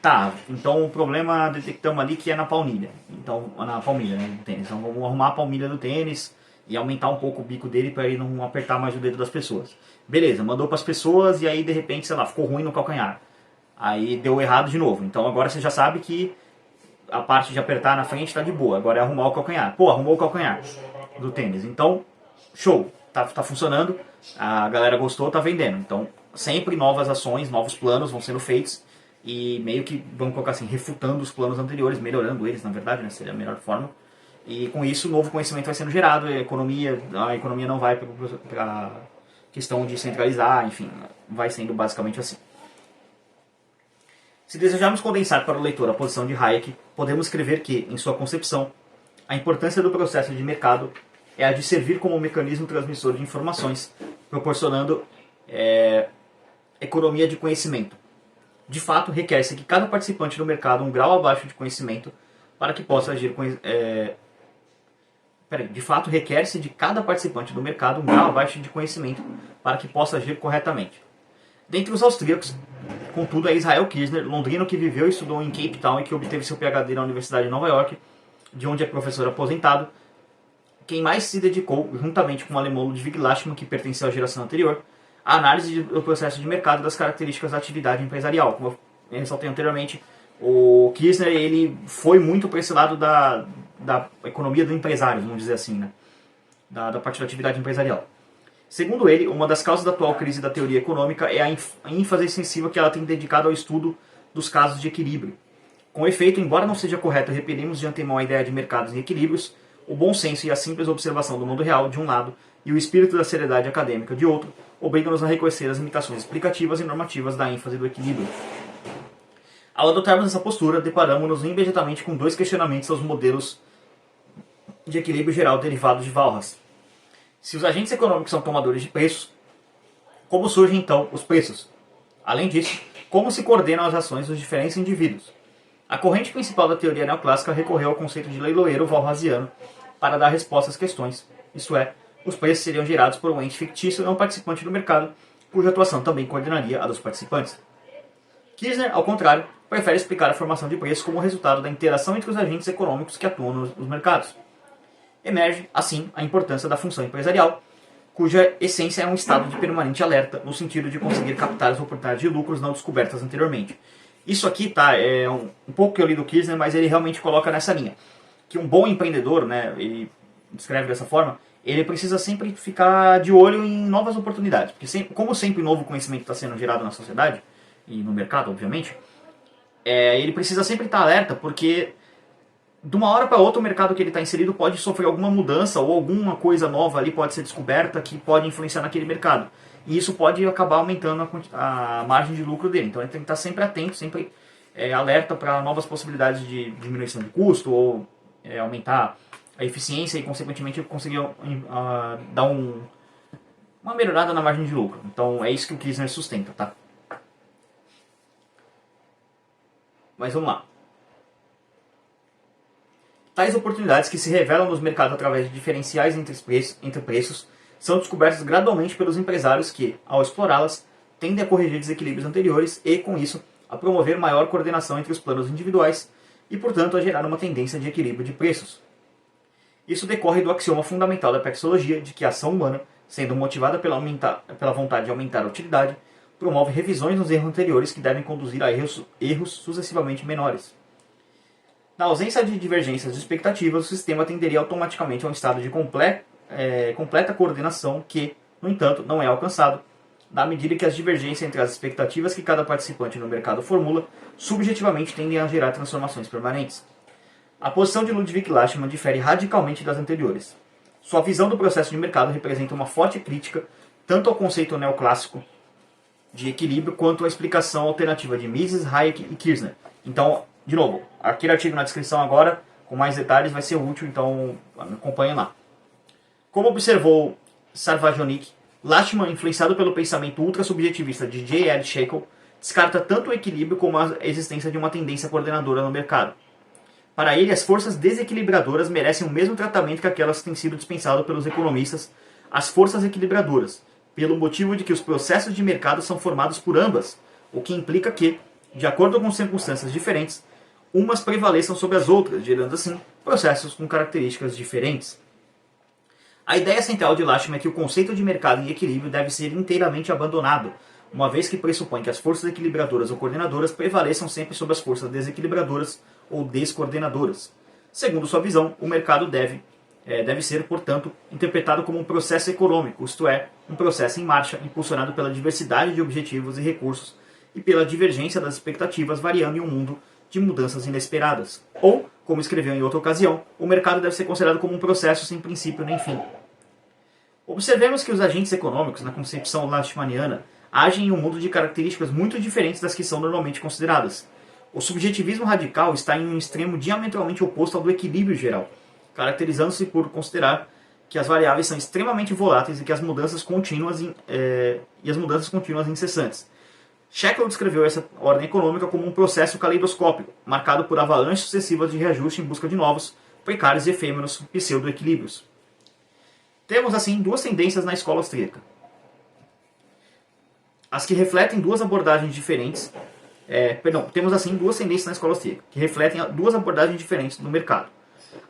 Tá, então o problema detectamos ali que é na palmilha. Então, na palmilha, né, do tênis. Então vamos arrumar a palmilha do tênis e aumentar um pouco o bico dele para ele não apertar mais o dedo das pessoas. Beleza, mandou para as pessoas e aí de repente, ficou ruim no calcanhar. Aí deu errado de novo. Então agora você já sabe que a parte de apertar na frente está de boa. Agora é arrumar o calcanhar. Pô, arrumou o calcanhar do tênis. Então, show. Tá funcionando. A galera gostou, tá vendendo. Então, sempre novas ações, novos planos vão sendo feitos. E meio que, vamos colocar assim, refutando os planos anteriores, melhorando eles, na verdade, né? Seria a melhor forma. E com isso, novo conhecimento vai sendo gerado. A economia não vai para a questão de centralizar, enfim, vai sendo basicamente assim. Se desejarmos condensar para o leitor a posição de Hayek, podemos escrever que, em sua concepção, a importância do processo de mercado é a de servir como um mecanismo transmissor de informações, proporcionando economia de conhecimento. De fato, requer-se que cada participante do mercado um grau abaixo de conhecimento para que possa agir de fato, requer-se de cada participante do mercado um grau abaixo de conhecimento para que possa agir corretamente. Dentre os austríacos, contudo, é Israel Kirzner, londrino que viveu e estudou em Cape Town e que obteve seu PhD na Universidade de Nova York, de onde é professor aposentado, quem mais se dedicou, juntamente com o alemão Ludwig Lachmann, que pertenceu à geração anterior, à análise do processo de mercado e das características da atividade empresarial. Como eu ressaltei anteriormente, o Kirzner ele foi muito para esse lado da economia do empresário, vamos dizer assim, né? da parte da atividade empresarial. Segundo ele, uma das causas da atual crise da teoria econômica é a ênfase excessiva que ela tem dedicado ao estudo dos casos de equilíbrio. Com efeito, embora não seja correto repetirmos de antemão a ideia de mercados em equilíbrios, o bom senso e a simples observação do mundo real, de um lado, e o espírito da seriedade acadêmica, de outro, obrigam-nos a reconhecer as limitações explicativas e normativas da ênfase do equilíbrio. Ao adotarmos essa postura, deparamos-nos imediatamente com dois questionamentos aos modelos de equilíbrio geral derivados de Walras. Se os agentes econômicos são tomadores de preços, como surgem então os preços? Além disso, como se coordenam as ações dos diferentes indivíduos? A corrente principal da teoria neoclássica recorreu ao conceito de leiloeiro walrasiano para dar resposta às questões, isto é, os preços seriam gerados por um ente fictício não participante do mercado, cuja atuação também coordenaria a dos participantes. Kirzner, ao contrário, prefere explicar a formação de preços como resultado da interação entre os agentes econômicos que atuam nos mercados. Emerge, assim, a importância da função empresarial, cuja essência é um estado de permanente alerta, no sentido de conseguir captar as oportunidades de lucros não descobertas anteriormente. Isso aqui é um pouco que eu li do Kirzner, mas ele realmente coloca nessa linha. Que um bom empreendedor, né, ele descreve dessa forma, ele precisa sempre ficar de olho em novas oportunidades. Porque como sempre novo conhecimento está sendo gerado na sociedade, e no mercado, obviamente, ele precisa sempre estar alerta, porque de uma hora para outra o mercado que ele está inserido pode sofrer alguma mudança ou alguma coisa nova ali pode ser descoberta que pode influenciar naquele mercado. E isso pode acabar aumentando a margem de lucro dele. Então ele tem que estar sempre atento, sempre alerta para novas possibilidades de diminuição de custo ou aumentar a eficiência e, consequentemente, conseguir dar uma melhorada na margem de lucro. Então é isso que o Kirzner sustenta, tá? Mas vamos lá. Tais oportunidades que se revelam nos mercados através de diferenciais entre preços são descobertas gradualmente pelos empresários que, ao explorá-las, tendem a corrigir desequilíbrios anteriores e, com isso, a promover maior coordenação entre os planos individuais e, portanto, a gerar uma tendência de equilíbrio de preços. Isso decorre do axioma fundamental da praxeologia de que a ação humana, sendo motivada pela vontade de aumentar a utilidade, promove revisões nos erros anteriores que devem conduzir a erros sucessivamente menores. Na ausência de divergências de expectativas, o sistema tenderia automaticamente a um estado de completa coordenação que, no entanto, não é alcançado, na medida que as divergências entre as expectativas que cada participante no mercado formula, subjetivamente tendem a gerar transformações permanentes. A posição de Ludwig Lachmann difere radicalmente das anteriores. Sua visão do processo de mercado representa uma forte crítica tanto ao conceito neoclássico de equilíbrio quanto à explicação alternativa de Mises, Hayek e Kirzner. Então, de novo, aquele artigo na descrição agora, com mais detalhes, vai ser útil, então acompanhem lá. Como observou Sarvajonik, Lachmann, influenciado pelo pensamento ultrasubjetivista de J. L. Shackle, descarta tanto o equilíbrio como a existência de uma tendência coordenadora no mercado. Para ele, as forças desequilibradoras merecem o mesmo tratamento que aquelas que têm sido dispensadas pelos economistas, as forças equilibradoras, pelo motivo de que os processos de mercado são formados por ambas, o que implica que, de acordo com circunstâncias diferentes, umas prevaleçam sobre as outras, gerando assim processos com características diferentes. A ideia central de Lachmann é que o conceito de mercado em equilíbrio deve ser inteiramente abandonado, uma vez que pressupõe que as forças equilibradoras ou coordenadoras prevaleçam sempre sobre as forças desequilibradoras ou descoordenadoras. Segundo sua visão, o mercado deve ser, portanto, interpretado como um processo econômico, isto é, um processo em marcha impulsionado pela diversidade de objetivos e recursos e pela divergência das expectativas variando em um mundo de mudanças inesperadas. Ou, como escreveu em outra ocasião, o mercado deve ser considerado como um processo sem princípio nem fim. Observemos que os agentes econômicos, na concepção lachmanniana, agem em um mundo de características muito diferentes das que são normalmente consideradas. O subjetivismo radical está em um extremo diametralmente oposto ao do equilíbrio geral, caracterizando-se por considerar que as variáveis são extremamente voláteis e que as mudanças contínuas e incessantes. Shackle descreveu essa ordem econômica como um processo caleidoscópico, marcado por avalanches sucessivas de reajuste em busca de novos, precários e efêmeros pseudo-equilíbrios. Temos, assim, duas tendências na escola austríaca. As que refletem duas abordagens diferentes. Temos, assim, duas tendências na escola austríaca, que refletem duas abordagens diferentes do mercado.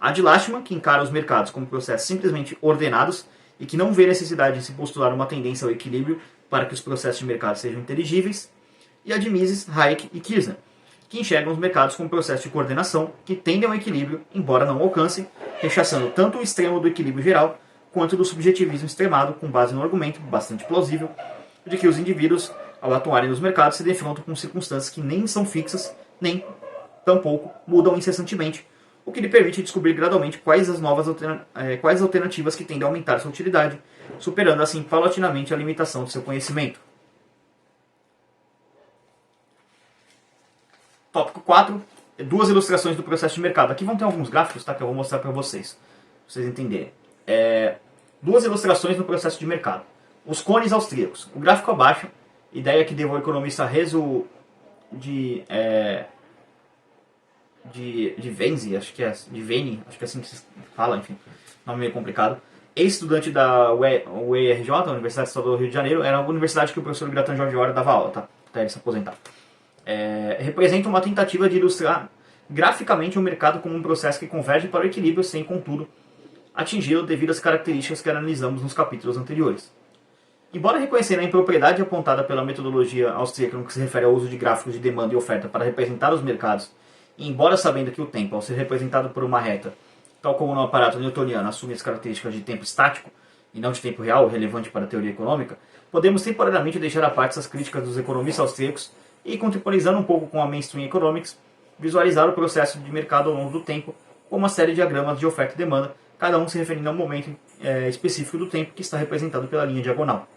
A de Lachmann, que encara os mercados como processos simplesmente ordenados e que não vê necessidade de se postular uma tendência ao equilíbrio para que os processos de mercado sejam inteligíveis. E a de Mises, Hayek e Kirchner, que enxergam os mercados como processos de coordenação que tendem ao equilíbrio, embora não alcancem, rechaçando tanto o extremo do equilíbrio geral quanto do subjetivismo extremado, com base no argumento, bastante plausível, de que os indivíduos, ao atuarem nos mercados, se defrontam com circunstâncias que nem são fixas, nem, tampouco, mudam incessantemente, o que lhe permite descobrir gradualmente quais as alternativas que tendem a aumentar sua utilidade, superando assim paulatinamente a limitação do seu conhecimento. Tópico 4. Duas ilustrações do processo de mercado. Aqui vão ter alguns gráficos, tá, que eu vou mostrar para vocês entenderem. Duas ilustrações no processo de mercado. Os cones austríacos. O gráfico abaixo, ideia que deu ao economista Rezo de Venzi, acho que é assim que se fala, enfim, nome meio complicado. Ex-estudante da UERJ, Universidade Estadual do Rio de Janeiro, era a universidade que o professor Gratan Jorge Ora dava aula, tá? Até ele se aposentar. Representa uma tentativa de ilustrar graficamente o mercado como um processo que converge para o equilíbrio sem, contudo, atingi-lo devido às características que analisamos nos capítulos anteriores. Embora reconhecendo a impropriedade apontada pela metodologia austríaca no que se refere ao uso de gráficos de demanda e oferta para representar os mercados, e embora sabendo que o tempo, ao ser representado por uma reta, tal como no aparato newtoniano, assume as características de tempo estático e não de tempo real, relevante para a teoria econômica, podemos temporariamente deixar à parte essas críticas dos economistas austríacos e, contemporaneizando um pouco com a Mainstream Economics, visualizar o processo de mercado ao longo do tempo como uma série de diagramas de oferta e demanda, cada um se referindo a um momento específico do tempo que está representado pela linha diagonal.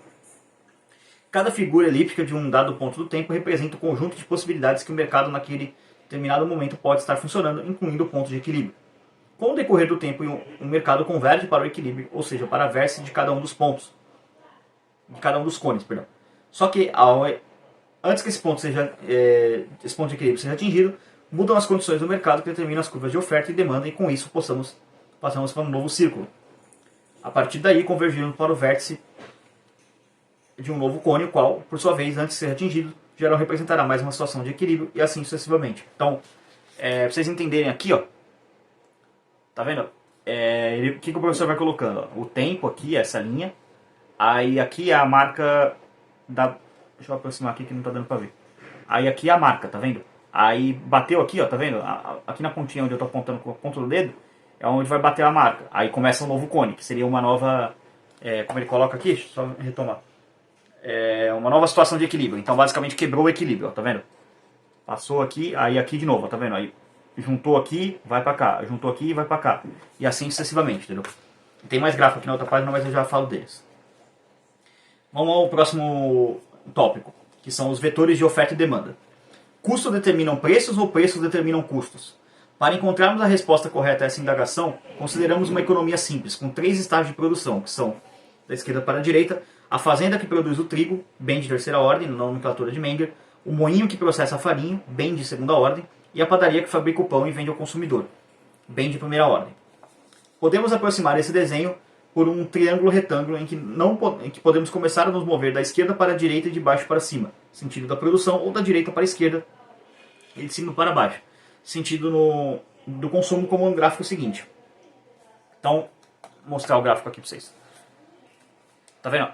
Cada figura elíptica de um dado ponto do tempo representa o conjunto de possibilidades que o mercado naquele determinado momento pode estar funcionando, incluindo o ponto de equilíbrio. Com o decorrer do tempo, o mercado converge para o equilíbrio, ou seja, para a vértice de cada um dos pontos, de cada um dos cones, perdão. Só que antes que esse ponto de equilíbrio seja atingido, mudam as condições do mercado que determinam as curvas de oferta e demanda, e com isso passamos para um novo círculo. A partir daí, convergindo para o vértice de um novo cone, o qual, por sua vez, antes de ser atingido, já não representará mais uma situação de equilíbrio, e assim sucessivamente. Então, para vocês entenderem aqui, ó, tá vendo? O que o professor vai colocando? Ó? O tempo aqui, essa linha, aí aqui é a marca da... Deixa eu aproximar aqui que não tá dando pra ver. Aí aqui é a marca, tá vendo? Aí bateu aqui, ó, tá vendo? Aqui na pontinha onde eu tô apontando com a ponta do dedo, é onde vai bater a marca. Aí começa um novo cone, que seria uma nova... como ele coloca aqui, deixa eu só retomar. Uma nova situação de equilíbrio. Então basicamente quebrou o equilíbrio, ó, tá vendo? Passou aqui, aí aqui de novo, ó, tá vendo? Aí juntou aqui, vai pra cá. Juntou aqui, vai pra cá. E assim sucessivamente, entendeu? Tem mais gráfico aqui na outra página, mas eu já falo deles. Vamos ao próximo tópico, que são os vetores de oferta e demanda. Custos determinam preços ou preços determinam custos? Para encontrarmos a resposta correta a essa indagação, consideramos uma economia simples, com 3 estágios de produção, que são, da esquerda para a direita, a fazenda que produz o trigo, bem de terceira ordem, na nomenclatura de Menger, o moinho que processa a farinha, bem de segunda ordem, e a padaria que fabrica o pão e vende ao consumidor, bem de primeira ordem. Podemos aproximar esse desenho por um triângulo retângulo em que podemos começar a nos mover da esquerda para a direita e de baixo para cima, sentido da produção, ou da direita para a esquerda e de cima para baixo, sentido do consumo, como no gráfico seguinte. Então, vou mostrar o gráfico aqui para vocês. Tá vendo?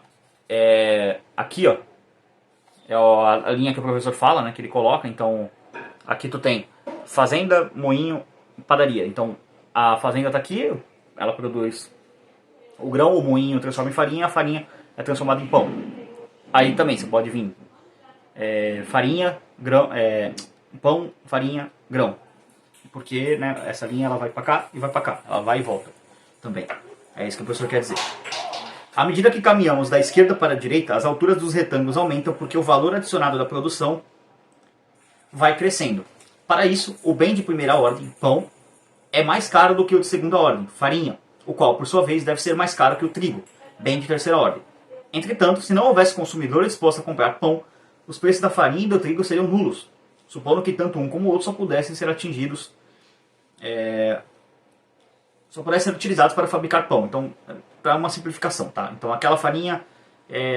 Aqui, ó, é a linha que o professor fala, né, que ele coloca. Então, aqui tu tem fazenda, moinho, padaria. Então, a fazenda tá aqui, ela produz o grão, o moinho transforma em farinha, a farinha é transformada em pão. Aí também você pode vir farinha, grão, pão, farinha, grão. Porque, né, essa linha ela vai pra cá e vai pra cá. Ela vai e volta também. É isso que o professor quer dizer. À medida que caminhamos da esquerda para a direita, as alturas dos retângulos aumentam porque o valor adicionado da produção vai crescendo. Para isso, o bem de primeira ordem, pão, é mais caro do que o de segunda ordem, farinha, o qual, por sua vez, deve ser mais caro que o trigo, bem de terceira ordem. Entretanto, se não houvesse consumidor disposto a comprar pão, os preços da farinha e do trigo seriam nulos, supondo que tanto um como o outro só pudessem ser atingidos, só pudessem ser utilizados para fabricar pão. Então, para uma simplificação, tá? Então, aquela farinha,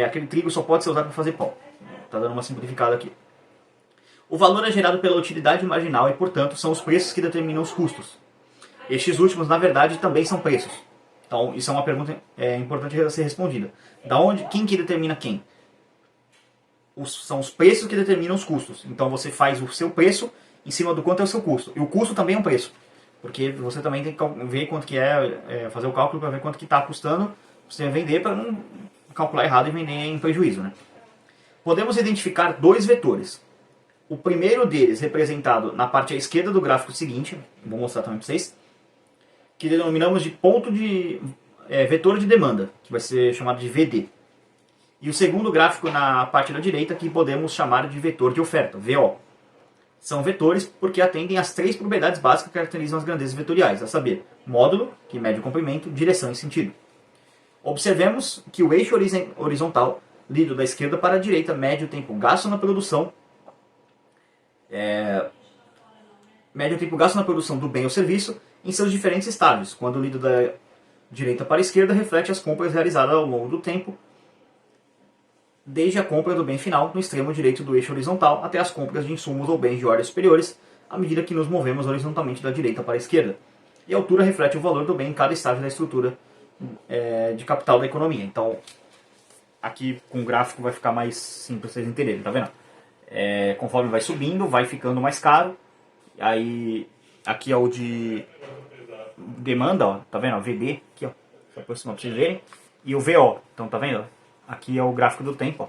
aquele trigo só pode ser usado para fazer pão. Está dando uma simplificada aqui. O valor é gerado pela utilidade marginal e, portanto, são os preços que determinam os custos. Estes últimos, na verdade, também são preços. Então, isso é uma pergunta importante a ser respondida. Quem que determina quem? São os preços que determinam os custos. Então, você faz o seu preço em cima do quanto é o seu custo. E o custo também é um preço. Porque você também tem que ver quanto que fazer o cálculo para ver quanto que está custando você vender, para não calcular errado e vender em prejuízo, né? Podemos identificar dois vetores. O primeiro deles, representado na parte à esquerda do gráfico seguinte, vou mostrar também para vocês, que denominamos de vetor de demanda, que vai ser chamado de VD. E o segundo gráfico na parte da direita, que podemos chamar de vetor de oferta, VO. São vetores porque atendem às três propriedades básicas que caracterizam as grandezas vetoriais, a saber, módulo, que mede o comprimento, direção e sentido. Observemos que o eixo horizontal, lido da esquerda para a direita, mede o tempo gasto na produção do bem ou serviço em seus diferentes estágios, quando o lido da direita para a esquerda reflete as compras realizadas ao longo do tempo, desde a compra do bem final no extremo direito do eixo horizontal até as compras de insumos ou bens de ordens superiores, à medida que nos movemos horizontalmente da direita para a esquerda. E a altura reflete o valor do bem em cada estágio da estrutura de capital da economia. Então, aqui com o gráfico vai ficar mais simples para vocês entenderem, tá vendo? Conforme vai subindo, vai ficando mais caro. Aí, aqui é o de demanda, ó, tá vendo? O VD, aqui, ó, vou aproximar para vocês verem. E o VO, então tá vendo? Aqui é o gráfico do tempo, ó.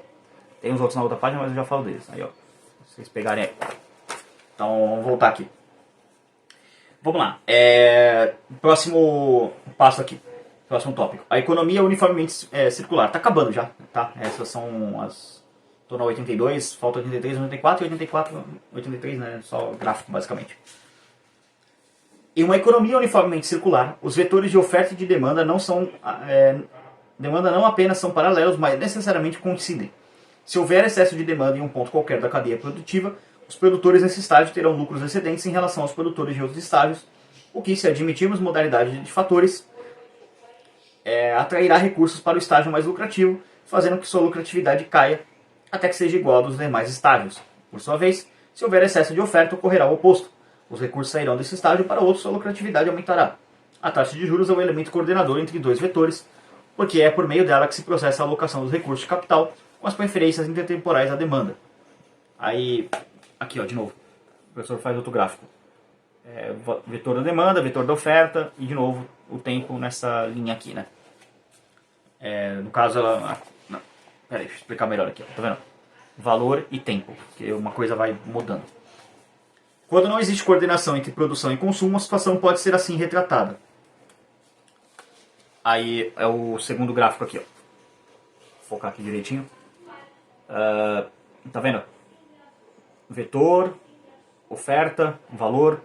Tem uns outros na outra página, mas eu já falo deles. Aí, ó, se vocês pegarem aí. Então, vamos voltar aqui. Vamos lá. Próximo passo aqui. Próximo tópico. A economia uniformemente circular. Tá acabando já, tá? Essas são as... Tô na 82, falta 83, 94 e 84, 83, né? Só gráfico, basicamente. Em uma economia uniformemente circular, os vetores de oferta e de demanda não apenas são paralelos, mas necessariamente coincidem. Se houver excesso de demanda em um ponto qualquer da cadeia produtiva, os produtores nesse estágio terão lucros excedentes em relação aos produtores de outros estágios, o que, se admitirmos modalidade de fatores, atrairá recursos para o estágio mais lucrativo, fazendo que sua lucratividade caia até que seja igual aos demais estágios. Por sua vez, se houver excesso de oferta, ocorrerá o oposto. Os recursos sairão desse estágio para outro, sua lucratividade aumentará. A taxa de juros é o elemento coordenador entre dois vetores, porque é por meio dela que se processa a alocação dos recursos de capital com as preferências intertemporais à demanda. Aí, aqui ó, de novo, o professor faz outro gráfico. Vetor da demanda, vetor da oferta e de novo o tempo nessa linha aqui, né? No caso, peraí, deixa eu explicar melhor aqui, tá vendo? Valor e tempo, porque uma coisa vai mudando. Quando não existe coordenação entre produção e consumo, a situação pode ser assim retratada. Aí é o segundo gráfico aqui, ó. Vou focar aqui direitinho. Tá vendo? Vetor, oferta, valor,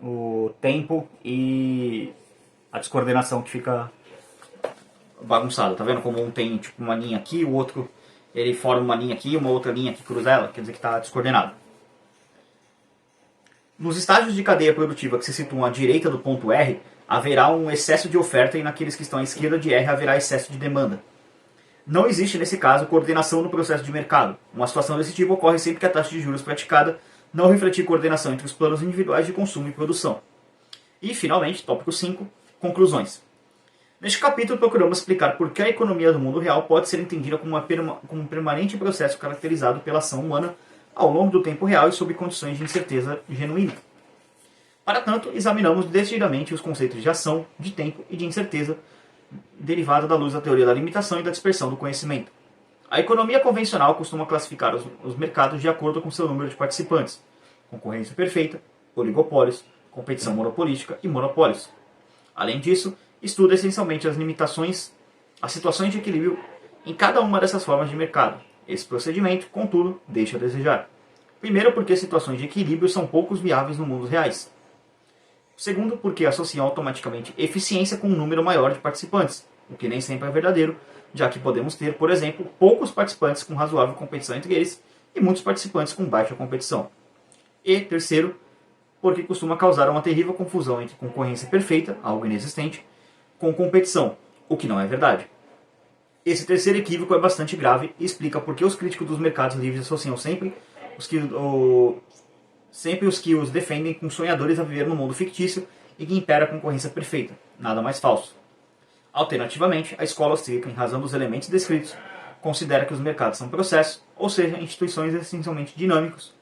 o tempo e a descoordenação que fica bagunçado. Tá vendo como um tem tipo uma linha aqui, o outro ele forma uma linha aqui, uma outra linha que cruza ela, quer dizer que está descoordenado. Nos estágios de cadeia produtiva que se situam à direita do ponto R, haverá um excesso de oferta e naqueles que estão à esquerda de R haverá excesso de demanda. Não existe, nesse caso, coordenação no processo de mercado. Uma situação desse tipo ocorre sempre que a taxa de juros praticada não refletir coordenação entre os planos individuais de consumo e produção. E, finalmente, tópico 5, conclusões. Neste capítulo, procuramos explicar por que a economia do mundo real pode ser entendida como um permanente processo caracterizado pela ação humana ao longo do tempo real e sob condições de incerteza genuína. Para tanto, examinamos decididamente os conceitos de ação, de tempo e de incerteza derivada da luz da teoria da limitação e da dispersão do conhecimento. A economia convencional costuma classificar os mercados de acordo com seu número de participantes, concorrência perfeita, oligopólios, competição monopolística e monopólios. Além disso, estuda essencialmente as situações de equilíbrio em cada uma dessas formas de mercado. Esse procedimento, contudo, deixa a desejar. Primeiro, porque situações de equilíbrio são poucos viáveis no mundo reais. Segundo, porque associam automaticamente eficiência com um número maior de participantes, o que nem sempre é verdadeiro, já que podemos ter, por exemplo, poucos participantes com razoável competição entre eles e muitos participantes com baixa competição. E, terceiro, porque costuma causar uma terrível confusão entre concorrência perfeita, algo inexistente, com competição, o que não é verdade. Esse terceiro equívoco é bastante grave e explica por que os críticos dos mercados livres associam sempre os que os defendem com sonhadores a viver no mundo fictício e que impera a concorrência perfeita. Nada mais falso. Alternativamente, a escola austríaca, em razão dos elementos descritos, considera que os mercados são processos, ou seja, instituições essencialmente dinâmicos,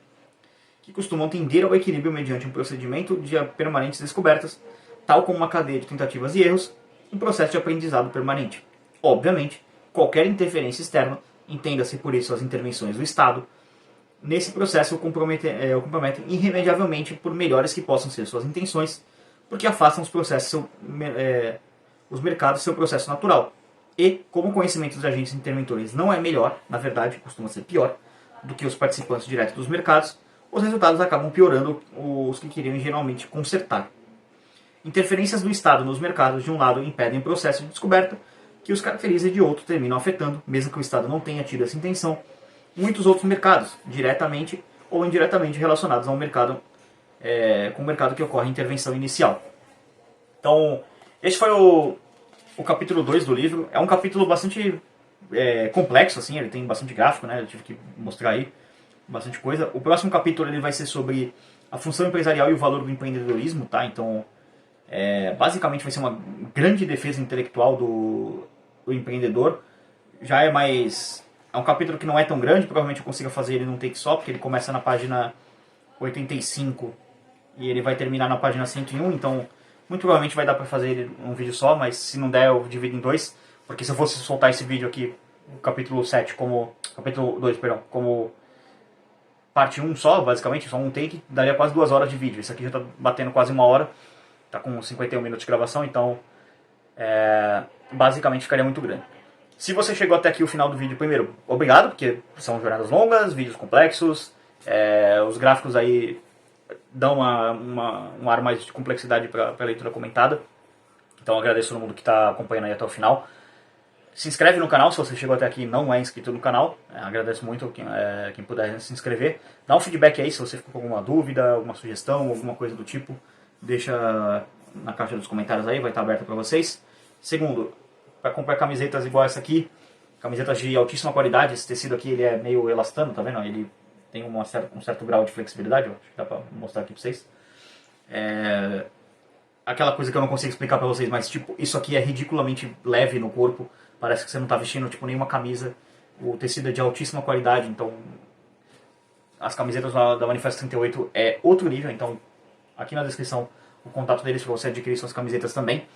que costumam tender ao equilíbrio mediante um procedimento de permanentes descobertas, tal como uma cadeia de tentativas e erros, um processo de aprendizado permanente. Obviamente, qualquer interferência externa, entenda-se por isso as intervenções do Estado, nesse processo o comprometem irremediavelmente, por melhores que possam ser suas intenções, porque afastam os mercados seu processo natural. E, como o conhecimento dos agentes interventores não é melhor, na verdade, costuma ser pior, do que os participantes diretos dos mercados, os resultados acabam piorando os que queriam geralmente consertar. Interferências do Estado nos mercados, de um lado, impedem o processo de descoberta, que os caracteriza, e de outro, terminam afetando, mesmo que o Estado não tenha tido essa intenção, muitos outros mercados, diretamente ou indiretamente relacionados ao mercado, com o mercado que ocorre a intervenção inicial. Então, esse foi o capítulo 2 do livro. É um capítulo bastante complexo, assim, ele tem bastante gráfico, né? Eu tive que mostrar aí bastante coisa. O próximo capítulo ele vai ser sobre a função empresarial e o valor do empreendedorismo, tá? Então, basicamente vai ser uma grande defesa intelectual do empreendedor. Já é mais... É um capítulo que não é tão grande, provavelmente eu consiga fazer ele num take só, porque ele começa na página 85 e ele vai terminar na página 101, então muito provavelmente vai dar pra fazer ele um vídeo só, mas se não der eu divido em dois, porque se eu fosse soltar esse vídeo aqui, o capítulo 7 capítulo 2, perdão, como parte 1 só, basicamente, só um take, daria quase 2 horas de vídeo. Isso aqui já tá batendo quase 1 hora, tá com 51 minutos de gravação, então basicamente ficaria muito grande. Se você chegou até aqui o final do vídeo, primeiro, obrigado, porque são jornadas longas, vídeos complexos, os gráficos aí dão um ar mais de complexidade para a leitura comentada. Então agradeço a todo mundo que está acompanhando aí até o final. Se inscreve no canal se você chegou até aqui e não é inscrito no canal. Agradeço muito quem puder se inscrever. Dá um feedback aí se você ficou com alguma dúvida, alguma sugestão, alguma coisa do tipo. Deixa na caixa dos comentários aí, vai estar aberta para vocês. Segundo, para comprar camisetas igual essa aqui, camisetas de altíssima qualidade, esse tecido aqui ele é meio elastano, tá vendo? Ele tem um certo grau de flexibilidade, acho que dá para mostrar aqui para vocês. Aquela coisa que eu não consigo explicar para vocês, mas tipo, isso aqui é ridiculamente leve no corpo, parece que você não está vestindo tipo nenhuma camisa, o tecido é de altíssima qualidade, então as camisetas da Manifesto 38 é outro nível, então aqui na descrição o contato deles para você adquirir suas camisetas também.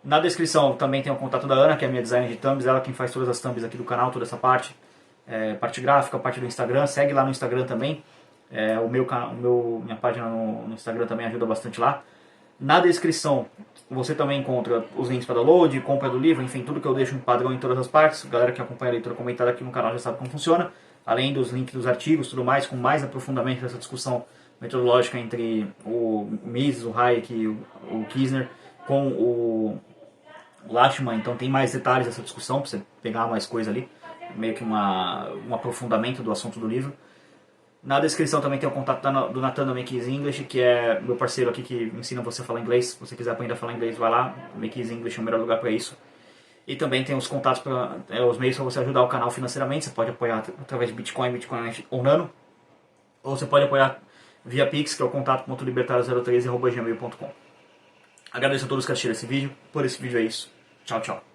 Na descrição também tem o contato da Ana, que é a minha designer de thumbs, ela quem faz todas as thumbs aqui do canal, toda essa parte, parte gráfica, parte do Instagram, segue lá no Instagram também, minha página no Instagram também ajuda bastante lá. Na descrição você também encontra os links para download, compra do livro, enfim, tudo que eu deixo um padrão em todas as partes. A galera que acompanha a leitura comentada aqui no canal já sabe como funciona, além dos links dos artigos, tudo mais, com mais aprofundamento dessa discussão metodológica entre o Mises, o Hayek e o Kisner com o Lachmann. Então tem mais detalhes dessa discussão para você pegar mais coisa ali, meio que um aprofundamento do assunto do livro. Na descrição também tem o contato do Nathan da Make Easy English, que é meu parceiro aqui que ensina você a falar inglês. Se você quiser aprender a falar inglês, vai lá, Make Easy English é o melhor lugar para isso. E também tem os contatos, os meios para você ajudar o canal financeiramente. Você pode apoiar através de Bitcoin ou Nano, ou você pode apoiar via Pix, que é o contato.libertario03@gmail.com. Agradeço a todos que assistiram esse vídeo. Por esse vídeo é isso. Tchau, tchau.